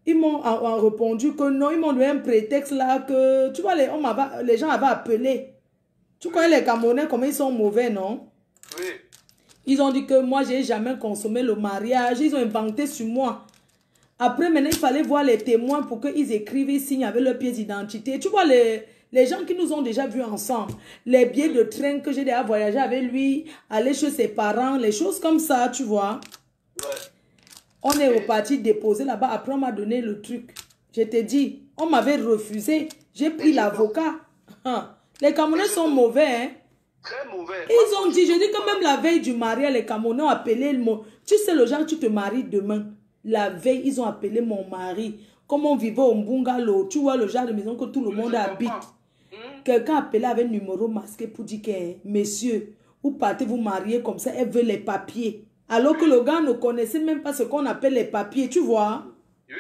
ils m'ont répondu que non, ils m'ont donné un prétexte là que, tu vois, les gens avaient appelé. Tu connais les Camerounais, comment ils sont mauvais, non? Oui. Ils ont dit que moi, j'ai jamais consommé le mariage. Ils ont inventé sur moi. Après, maintenant, il fallait voir les témoins pour qu'ils écrivent, ils signent avec leur pièce d'identité. Tu vois, les gens qui nous ont déjà vus ensemble, les billets de train que j'ai déjà voyagé avec lui, aller chez ses parents, les choses comme ça, tu vois. Ouais. On est reparti déposer là-bas. Après, on m'a donné le truc. Je t'ai dit, on m'avait refusé. J'ai pris l'avocat. Les Camerounais sont mauvais, hein. Très mauvais. Ils ont dit, je dis que même la veille du mariage, les Camerounais ont appelé le mot. Tu sais, le genre, tu te maries demain. La veille, ils ont appelé mon mari. Comme on vivait au bungalow, tu vois le genre de maison que tout le monde habite. Quelqu'un a appelé avec un numéro masqué pour dire que, messieurs, vous partez vous marier comme ça, elle veut les papiers. Alors que le gars ne connaissait même pas ce qu'on appelle les papiers, tu vois. Oui.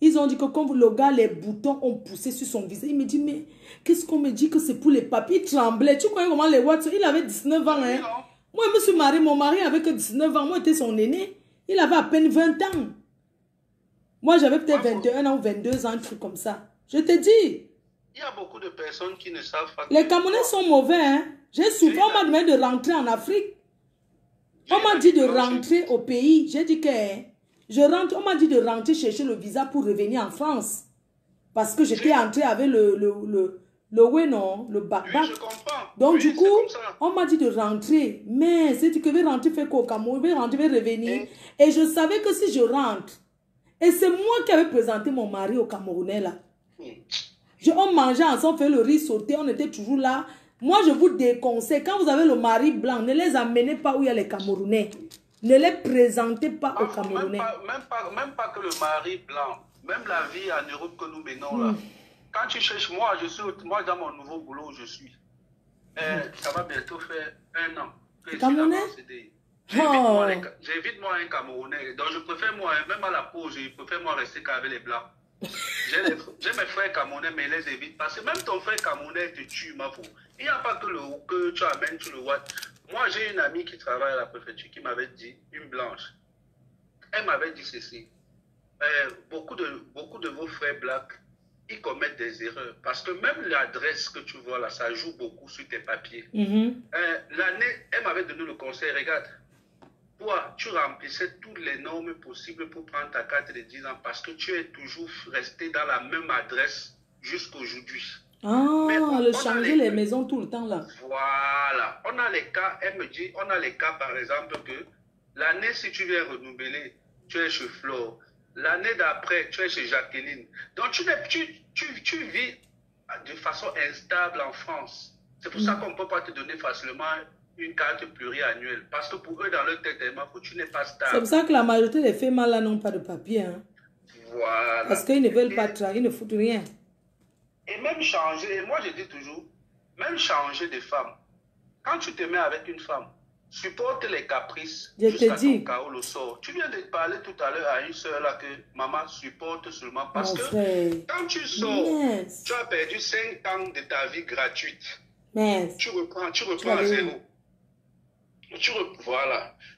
Ils ont dit que quand le gars, les boutons ont poussé sur son visage, il me dit, mais qu'est-ce qu'on me dit que c'est pour les papiers? Il tremblait. Tu connais comment les Watts, il avait 19 ans. Hein? Moi, je me suis marié, mon mari avait que 19 ans. Moi, j'étais son aîné. Il avait à peine 20 ans. Moi, j'avais peut-être 21 ans ou 22 ans, un truc comme ça. Je te dis. Il y a beaucoup de personnes qui ne savent pas. Les Camerounais sont mauvais. Hein? J'ai souvent demandé de rentrer en Afrique. On m'a dit de rentrer au pays. J'ai dit que je rentre. On m'a dit de rentrer chercher le visa pour revenir en France. Parce que j'étais entré avec le bac. Oui, je comprends. Donc, oui, du coup, on m'a dit de rentrer. Mais c'est que je vais rentrer, faire quoi au Cameroun? Je vais rentrer, je vais revenir. Et je savais que si je rentre, et c'est moi qui avais présenté mon mari au Camerounais là. On mangeait ensemble, on fait le riz sauté, on était toujours là. Moi, je vous déconseille, quand vous avez le mari blanc, ne les amenez pas où il y a les Camerounais. Ne les présentez pas aux Camerounais. Même pas que le mari blanc, même la vie en Europe que nous menons là. Quand tu cherches, moi dans mon nouveau boulot où je suis, ça va bientôt faire 1 an que je suis là en CDI. J'évite moi un Camerounais. Donc je préfère moi, même à la pause, je préfère moi rester qu'avec les blancs. J'ai mes frères camerounais, mais les évite. Parce que même ton frère camerounais te tue, ma fou. Il n'y a pas que tu amènes, tu le vois. Moi, j'ai une amie qui travaille à la préfecture qui m'avait dit, une blanche. Elle m'avait dit ceci. Beaucoup de vos frères blacks, ils commettent des erreurs. Parce que même l'adresse que tu vois là, ça joue beaucoup sur tes papiers. L'année, elle m'avait donné le conseil, regarde. Toi, tu remplissais toutes les normes possibles pour prendre ta carte de 10 ans parce que tu es toujours resté dans la même adresse jusqu'aujourd'hui. Le changer les maisons tout le temps là. Voilà. On a les cas, elle me dit, on a les cas par exemple que l'année, si tu viens renouveler, tu es chez Flore. L'année d'après, tu es chez Jacqueline. Donc tu vis de façon instable en France. C'est pour ça qu'on ne peut pas te donner facilement une carte pluriannuelle. Parce que pour eux, dans leur tête, tu n'es pas stable. C'est pour ça que la majorité des femmes là n'ont pas de papier. Hein. Voilà. Parce qu'ils ne veulent pas travailler, ils ne foutent rien. Et même changer, moi je dis toujours, même changer de femme. Quand tu te mets avec une femme, supporte les caprices jusqu'à ton chaos le sort. Tu viens de parler tout à l'heure à une soeur là que maman supporte seulement parce que quand tu sors, tu as perdu 5 ans de ta vie gratuite. Tu reprends à zéro.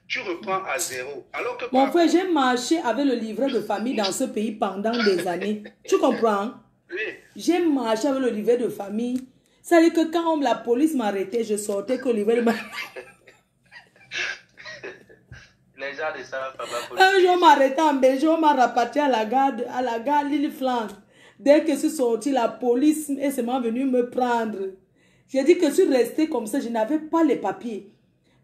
Tu reprends à zéro. Alors que mon frère, j'ai marché avec le livret de famille dans ce pays pendant des années. Tu comprends? Oui. J'ai marché avec le livret de famille. Ça veut dire que quand la police m'arrêtait, je sortais que le livret de ma... Les gens de ça, un jour, on m'arrêtait en Belgique, on m'a rapatrié à la gare Lille-Flandre. Dès que je suis sorti, la police est seulement venue me prendre. J'ai dit que je suis restée comme ça, je n'avais pas les papiers.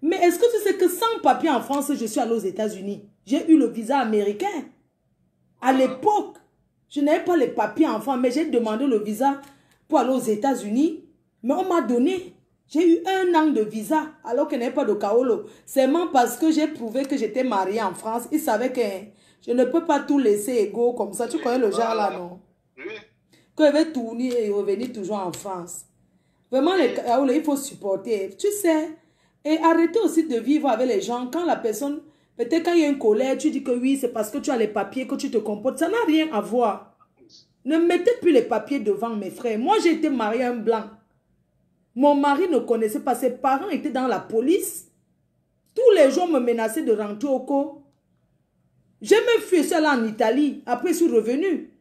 Mais est-ce que tu sais que sans papier en France, je suis allée aux États-Unis? J'ai eu le visa américain. À l'époque, je n'avais pas les papiers en France, mais j'ai demandé le visa pour aller aux États-Unis. Mais on m'a donné. J'ai eu 1 an de visa alors qu'il n'y avait pas de Kaolo. Seulement parce que j'ai prouvé que j'étais mariée en France. Ils savaient que je ne peux pas tout laisser égaux comme ça. Tu connais le genre là, non? Que je vais tourner et revenir toujours en France. Vraiment, les Kaolo, il faut supporter. Tu sais, et arrêter aussi de vivre avec les gens. Quand la personne, peut-être quand il y a une colère, tu dis que oui, c'est parce que tu as les papiers que tu te comportes. Ça n'a rien à voir. Ne mettez plus les papiers devant mes frères. Moi, j'ai été mariée à un blanc. Mon mari ne connaissait pas. Ses parents étaient dans la police. Tous les jours me menaçaient de rentrer au co. J'ai même fui seule en Italie. Après, je suis revenue.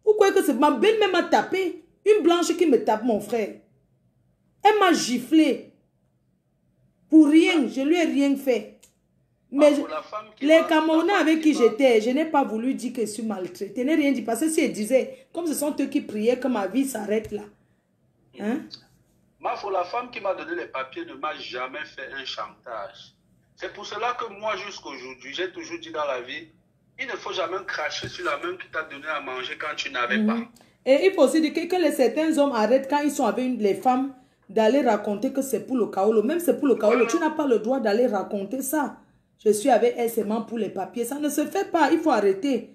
Vous croyez que c'est ma belle-mère m'a tapé? Une blanche qui me tape, mon frère. Elle m'a giflé. Pour rien. Je lui ai rien fait. Mais les Camerounais avec qui j'étais, je n'ai pas voulu dire que je suis maltraitée. Je n'ai rien dit. Parce que si elle disait, comme ce sont eux qui priaient que ma vie s'arrête là. Hein? La femme qui m'a donné les papiers ne m'a jamais fait un chantage. C'est pour cela que moi, jusqu'à aujourd'hui, j'ai toujours dit dans la vie, il ne faut jamais cracher sur la main qui t'a donné à manger quand tu n'avais pas. Et il faut aussi dire que certains hommes arrêtent quand ils sont avec les femmes d'aller raconter que c'est pour le kaolo. Même c'est pour le kaolo, tu n'as pas le droit d'aller raconter ça. Je suis avec elle seulement pour les papiers. Ça ne se fait pas, il faut arrêter.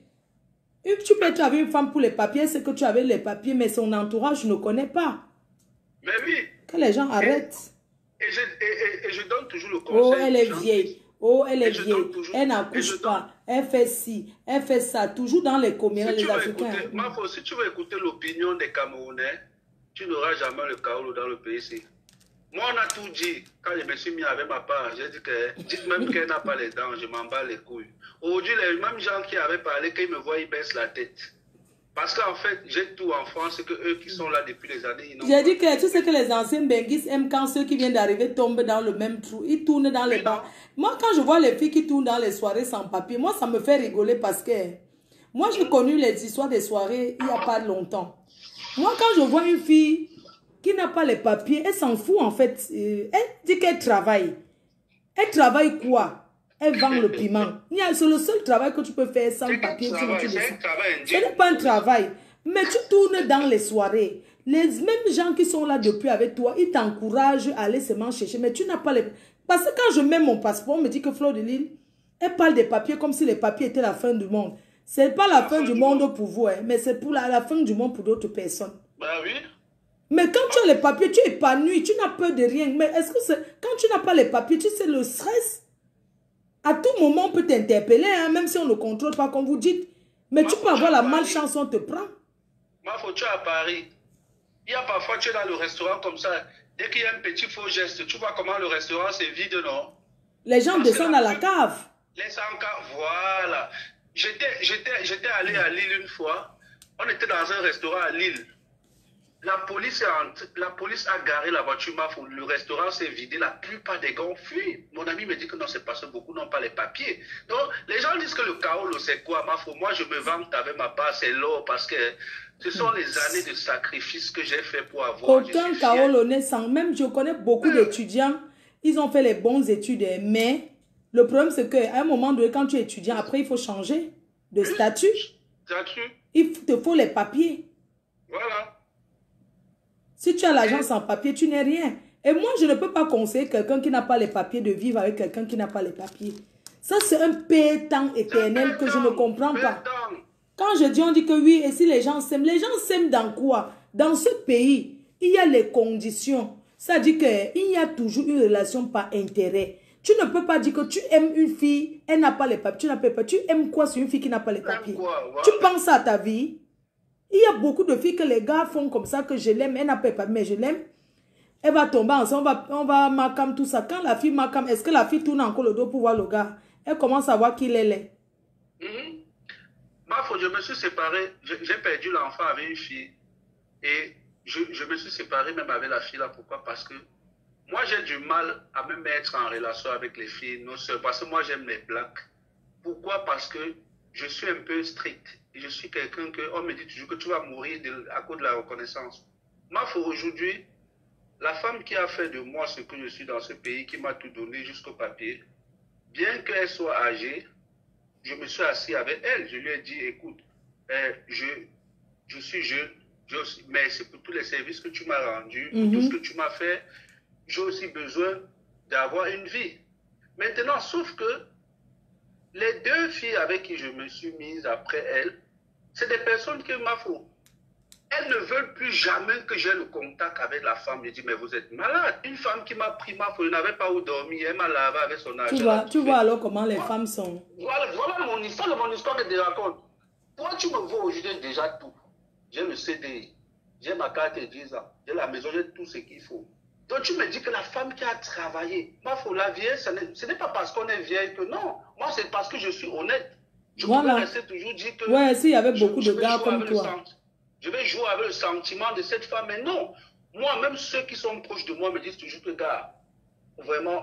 Tu peux être avec une femme pour les papiers, c'est que tu avais les papiers, mais son entourage ne connaît pas. Mais oui. Que les gens arrêtent. Et je donne toujours le conseil. Oh, elle est vieille. Oh, elle est vieille. Elle n'accouche pas. Elle fait ci, elle fait ça. Toujours dans les communes, les Africains. Si tu veux écouter l'opinion des Camerounais, tu n'auras jamais le kaolo dans le pays ici. Moi, on a tout dit. Quand je me suis mis avec ma part, j'ai dit que, dites même qu'elle n'a pas les dents, je m'en bats les couilles. Aujourd'hui, les mêmes gens qui avaient parlé, quand ils me voient, ils baissent la tête. Parce qu'en fait, j'ai tout en France, c'est que eux qui sont là depuis des années, j'ai dit que tu sais que les anciens benguistes aiment quand ceux qui viennent d'arriver tombent dans le même trou. Ils tournent dans les bancs. Moi, quand je vois les filles qui tournent dans les soirées sans papier, moi, ça me fait rigoler parce que moi, j'ai connu les histoires des soirées il n'y a pas longtemps. Moi, quand je vois une fille qui n'a pas les papiers, elle s'en fout en fait. Elle dit qu'elle travaille. Elle travaille quoi? Elle vend le piment. C'est le seul travail que tu peux faire sans papier. Ce n'est pas un travail. Mais tu tournes dans les soirées. Les mêmes gens qui sont là depuis avec toi, ils t'encouragent à aller seulement chercher. Mais tu n'as pas les... Parce que quand je mets mon passeport, on me dit que Fleur de Lille, elle parle des papiers comme si les papiers étaient la fin du monde. Ce n'est pas la fin du monde pour vous, mais c'est pour la fin du monde pour d'autres personnes. Bah oui. Mais quand tu as les papiers, tu es épanoui, tu n'as peur de rien. Mais est-ce que quand tu n'as pas les papiers, tu sais le stress? À tout moment, on peut t'interpeller, hein, même si on ne contrôle pas, comme vous dites. Mais tu peux avoir la malchance, on te prend. Tu es à Paris. Il y a parfois, tu es dans le restaurant comme ça. Dès qu'il y a un petit faux geste, tu vois comment le restaurant c'est vide, non? Les gens descendent à la cave. Les cave, voilà. J'étais allé à Lille une fois. On était dans un restaurant à Lille. La police a garé la voiture, le restaurant s'est vidé, la plupart des gars ont fui. Mon ami me dit que non, c'est parce que beaucoup n'ont pas les papiers. Donc, les gens disent que le kaolo, c'est quoi, moi, je me vante avec ma part, c'est l'or, parce que ce sont les années de sacrifice que j'ai fait pour avoir. Aucun kaolo n'est sans. Même, je connais beaucoup d'étudiants, ils ont fait les bonnes études, mais le problème, c'est qu'à un moment donné, quand tu es étudiant, après, il faut changer de statut. Il te faut les papiers. Voilà. Si tu as l'argent sans papier, tu n'es rien. Et moi, je ne peux pas conseiller quelqu'un qui n'a pas les papiers de vivre avec quelqu'un qui n'a pas les papiers. Ça, c'est un pétant éternel que je ne comprends pas. Quand je dis, on dit que oui, et si les gens s'aiment dans quoi? Dans ce pays, il y a les conditions. Ça dit qu'il y a toujours une relation par intérêt. Tu ne peux pas dire que tu aimes une fille, elle n'a pas les papiers. Tu n'appelles pas. Tu aimes quoi sur une fille qui n'a pas les papiers? Tu penses à ta vie? Il y a beaucoup de filles que les gars font comme ça, que je l'aime, elle n'a pas les papiers, mais je l'aime. Elle va tomber ensemble, on va macam tout ça. Quand la fille macam, est-ce que la fille tourne encore le dos pour voir le gars? Elle commence à voir qui elle est. Je me suis séparé, j'ai perdu l'enfant avec une fille. Et je me suis séparé même avec la fille là. Pourquoi? Parce que moi j'ai du mal à me mettre en relation avec les filles, non seulement parce que moi j'aime les blacks. Pourquoi? Parce que je suis un peu strict. Et je suis quelqu'un que on me dit toujours que tu vas mourir à cause de la reconnaissance. Moi, aujourd'hui, la femme qui a fait de moi ce que je suis dans ce pays, qui m'a tout donné jusqu'au papier, bien qu'elle soit âgée, je me suis assis avec elle. Je lui ai dit, écoute, je suis jeune, mais c'est pour tous les services que tu m'as rendus, pour tout ce que tu m'as fait, j'ai aussi besoin d'avoir une vie. Maintenant, sauf que les deux filles avec qui je me suis mise après elle, c'est des personnes qui m'affrontent. Elles ne veulent plus jamais que j'ai le contact avec la femme. Je dis, mais vous êtes malade. Une femme qui m'a pris ma faute, je n'avais pas où dormir, elle m'a lavé avec son argent. Tu vois alors comment les femmes sont. Voilà mon histoire que je te raconte. Toi, tu me vois aujourd'hui déjà tout. J'ai le CDI, j'ai ma carte de 10 ans, j'ai la maison, j'ai tout ce qu'il faut. Donc tu me dis que la femme qui a travaillé, la vieille, ce n'est pas parce qu'on est vieille que non. Moi, c'est parce que je suis honnête. Je pouvais rester toujours dire que... Ouais, s'il y avait beaucoup de gars comme toi. Je vais jouer avec le sentiment de cette femme, mais non. Moi, même ceux qui sont proches de moi me disent toujours que, gars, vraiment,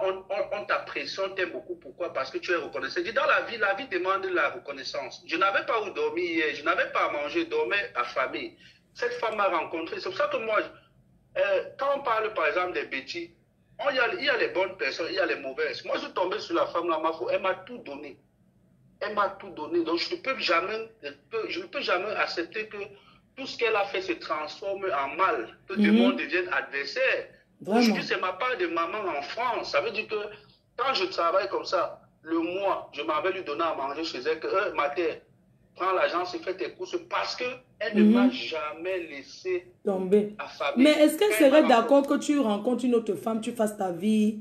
on t'apprécie, on t'aime beaucoup. Pourquoi? Parce que tu es reconnaissant. Je dis, dans la vie demande la reconnaissance. Je n'avais pas où dormir hier, je n'avais pas à manger, je dormais affamé. Cette femme m'a rencontré. C'est pour ça que moi, quand on parle, par exemple, des bêtises, il y a les bonnes personnes, il y a les mauvaises. Moi, je suis tombé sur la femme là, elle m'a tout donné. Elle m'a tout donné. Donc, je ne peux jamais accepter que tout ce qu'elle a fait se transforme en mal, que tout le monde devienne adversaire. Aujourd'hui, c'est ma part de maman en France. Ça veut dire que quand je travaille comme ça, le mois, je m'en vais lui donner à manger chez elle, que ma terre, prends l'argent, fais tes courses, parce qu'elle ne m'a jamais laissé tomber. affamer. Mais est-ce qu'elle serait d'accord que tu rencontres une autre femme, tu fasses ta vie?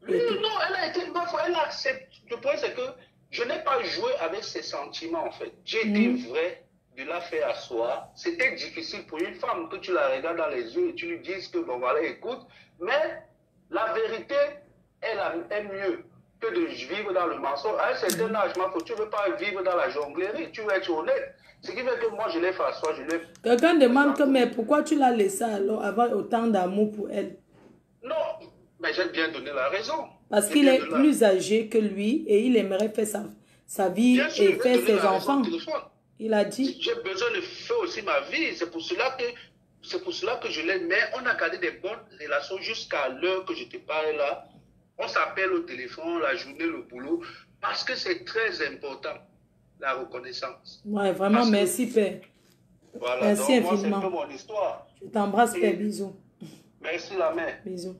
Non, elle a été une bonne fois, elle a accepté. Le point, c'est que je n'ai pas joué avec ses sentiments, en fait. J'ai été vrai de la faire asseoir. C'était difficile pour une femme que tu la regardes dans les yeux et tu lui dises que, bon, voilà, écoute. Mais la vérité, elle est mieux que de vivre dans le mensonge. À un certain âge, tu ne veux pas vivre dans la jonglerie, tu veux être honnête. Ce qui fait que moi, je l'ai fait asseoir. Quelqu'un demande que, mais pourquoi tu l'as laissé alors avoir autant d'amour pour elle? Non, mais j'ai bien donné la raison. Parce qu'il est plus âgé que lui et il aimerait faire sa vie et faire ses enfants. Il a dit. J'ai besoin de faire aussi ma vie. C'est pour cela que je l'aime. Mais on a gardé des bonnes relations jusqu'à l'heure que je te parle là. On s'appelle au téléphone, la journée, le boulot. Parce que c'est très important, la reconnaissance. Ouais, vraiment, merci, Père. Voilà, merci donc, infiniment. Moi, c'est un peu mon histoire. Je t'embrasse, Père. Bisous. Merci, la mère. Bisous.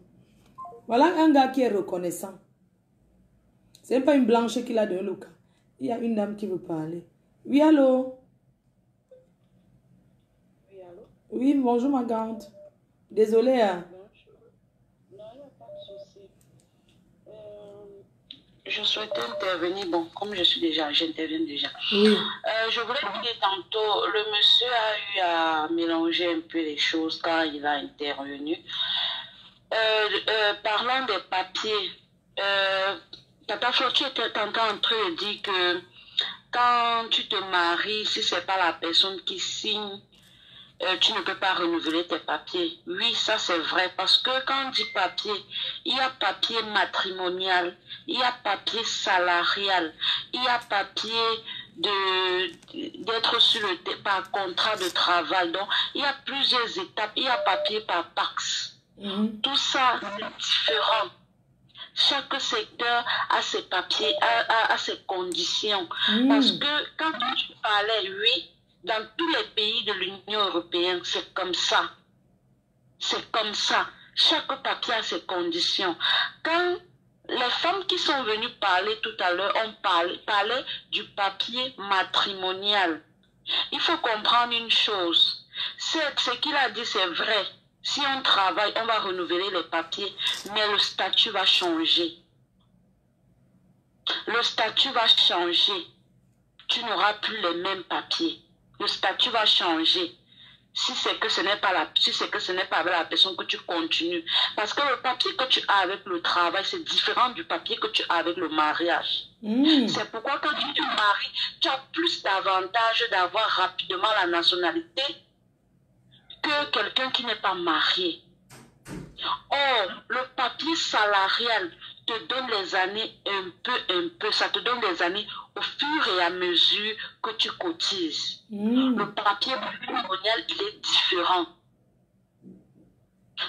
Voilà un gars qui est reconnaissant. C'est pas une blanche qui l'a donné le cas. Il y a une dame qui veut parler. Oui, allô? Oui, allô? Oui, bonjour ma grande. Désolée. Hein? Non, il n'y a pas de souci. Je souhaitais intervenir. Bon, comme j'interviens déjà. Oui. Je voulais dire tantôt, le monsieur a eu à mélanger un peu les choses quand il a intervenu. Parlant des papiers, Tata Flo, tu étais tantôt en train de dire que quand tu te maries, si ce n'est pas la personne qui signe, tu ne peux pas renouveler tes papiers. Oui, ça c'est vrai, parce que quand on dit papier, il y a papier matrimonial, il y a papier salarial, il y a papier d'être sur par contrat de travail. Donc, il y a plusieurs étapes. Il y a papier par Pax. Tout ça, c'est différent. Chaque secteur a ses papiers, a ses conditions. Parce que quand tu parlais, oui, dans tous les pays de l'Union européenne, c'est comme ça. C'est comme ça. Chaque papier a ses conditions. Quand les femmes qui sont venues parler tout à l'heure, on parlait du papier matrimonial. Il faut comprendre une chose. Ce qu'il a dit, c'est vrai. Si on travaille, on va renouveler les papiers, mais le statut va changer. Le statut va changer. Tu n'auras plus les mêmes papiers. Le statut va changer. Si c'est que ce n'est pas avec la personne que tu continues. Parce que le papier que tu as avec le travail, c'est différent du papier que tu as avec le mariage. C'est pourquoi quand tu te maries, tu as plus d'avantages d'avoir rapidement la nationalité que quelqu'un qui n'est pas marié. Or, le papier salarial te donne les années un peu, ça te donne des années au fur et à mesure que tu cotises. Le papier matrimonial, il est différent.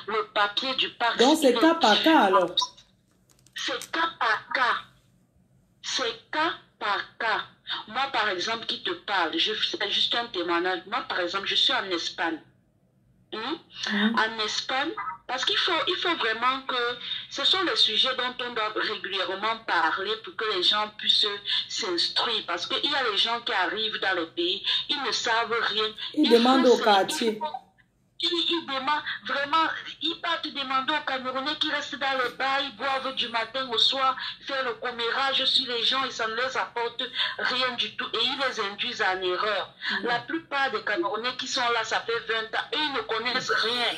Le papier du parc. Donc c'est cas par cas alors? C'est cas par cas. C'est cas par cas. Moi, par exemple, qui te parle, c'est juste un témoignage. Moi, par exemple, je suis en Espagne. En Espagne, parce qu'il faut vraiment que ce sont les sujets dont on doit régulièrement parler pour que les gens puissent s'instruire. Parce qu'il y a les gens qui arrivent dans les pays, ils ne savent rien. Ils demandent au quartier. Ils demandent vraiment, ils partent demander aux Camerounais qui restent dans les bars, ils boivent du matin au soir, faire le commérage sur les gens et ça ne leur apporte rien du tout. Et ils les induisent en erreur. La plupart des Camerounais qui sont là, ça fait 20 ans, et ils ne connaissent rien.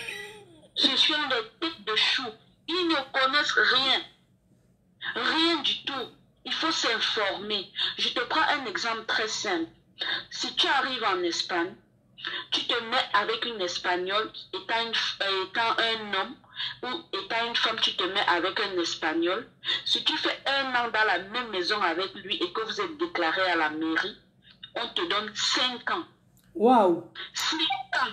Ce sont des têtes de choux. Ils ne connaissent rien. Rien du tout. Il faut s'informer. Je te prends un exemple très simple. Si tu arrives en Espagne, tu te mets avec une Espagnole, étant un homme, ou étant une femme, tu te mets avec un Espagnol. Si tu fais 1 an dans la même maison avec lui et que vous êtes déclaré à la mairie, on te donne 5 ans. Waouh! 5 ans.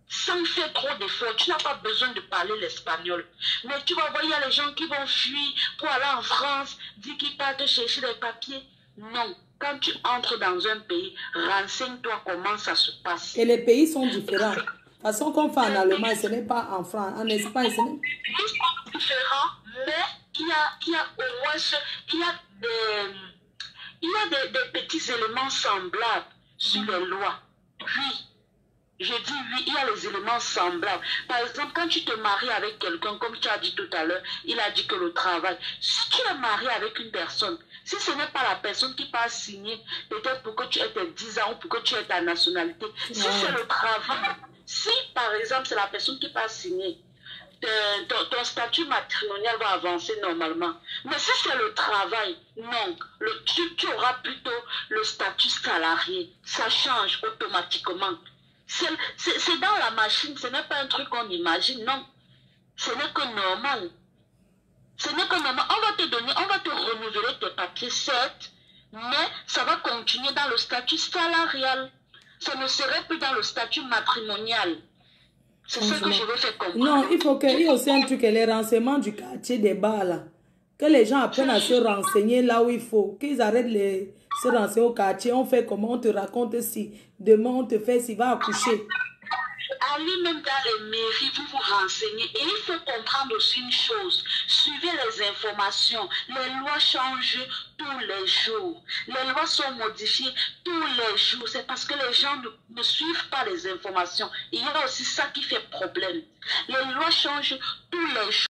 Sans faire trop d'efforts, tu n'as pas besoin de parler l'espagnol. Mais tu vas voir, il y a les gens qui vont fuir pour aller en France, dire qu'ils partent chercher les papiers. Non. Quand tu entres dans un pays, renseigne-toi comment ça se passe. Et les pays sont différents. De toute façon, qu'on fait en Allemagne, ce n'est pas en France. En Espagne, ce n'est pas... Les pays sont différents, mais il y a au moins des petits éléments semblables sur les lois. Oui. Je dis oui, il y a les éléments semblables. Par exemple, quand tu te maries avec quelqu'un, comme tu as dit tout à l'heure, il a dit que le travail. Si tu es marié avec une personne, si ce n'est pas la personne qui va signer, peut-être pour que tu aies tes 10 ans ou pour que tu aies ta nationalité, si c'est le travail, si par exemple c'est la personne qui va signer, ton statut matrimonial va avancer normalement. Mais si c'est le travail, non. Tu auras plutôt le statut salarié. Ça change automatiquement. C'est dans la machine, ce n'est pas un truc qu'on imagine, non. Ce n'est que normal. Ce n'est que normal. On va te donner, on va te renouveler tes papiers, certes, mais ça va continuer dans le statut salarial. Ça ne serait plus dans le statut matrimonial. C'est ça que je veux faire comprendre. Non, il faut qu'il y ait aussi un truc, les renseignements du quartier des bars, là. Que les gens apprennent à se renseigner là où il faut. Qu'ils arrêtent de se renseigner au quartier. On fait comment, on te raconte si demain on te fait s'il va accoucher. Allez même dans les mairies, vous vous renseignez. Et il faut comprendre aussi une chose. Suivez les informations. Les lois changent tous les jours. Les lois sont modifiées tous les jours. C'est parce que les gens ne suivent pas les informations. Il y a aussi ça qui fait problème. Les lois changent tous les jours.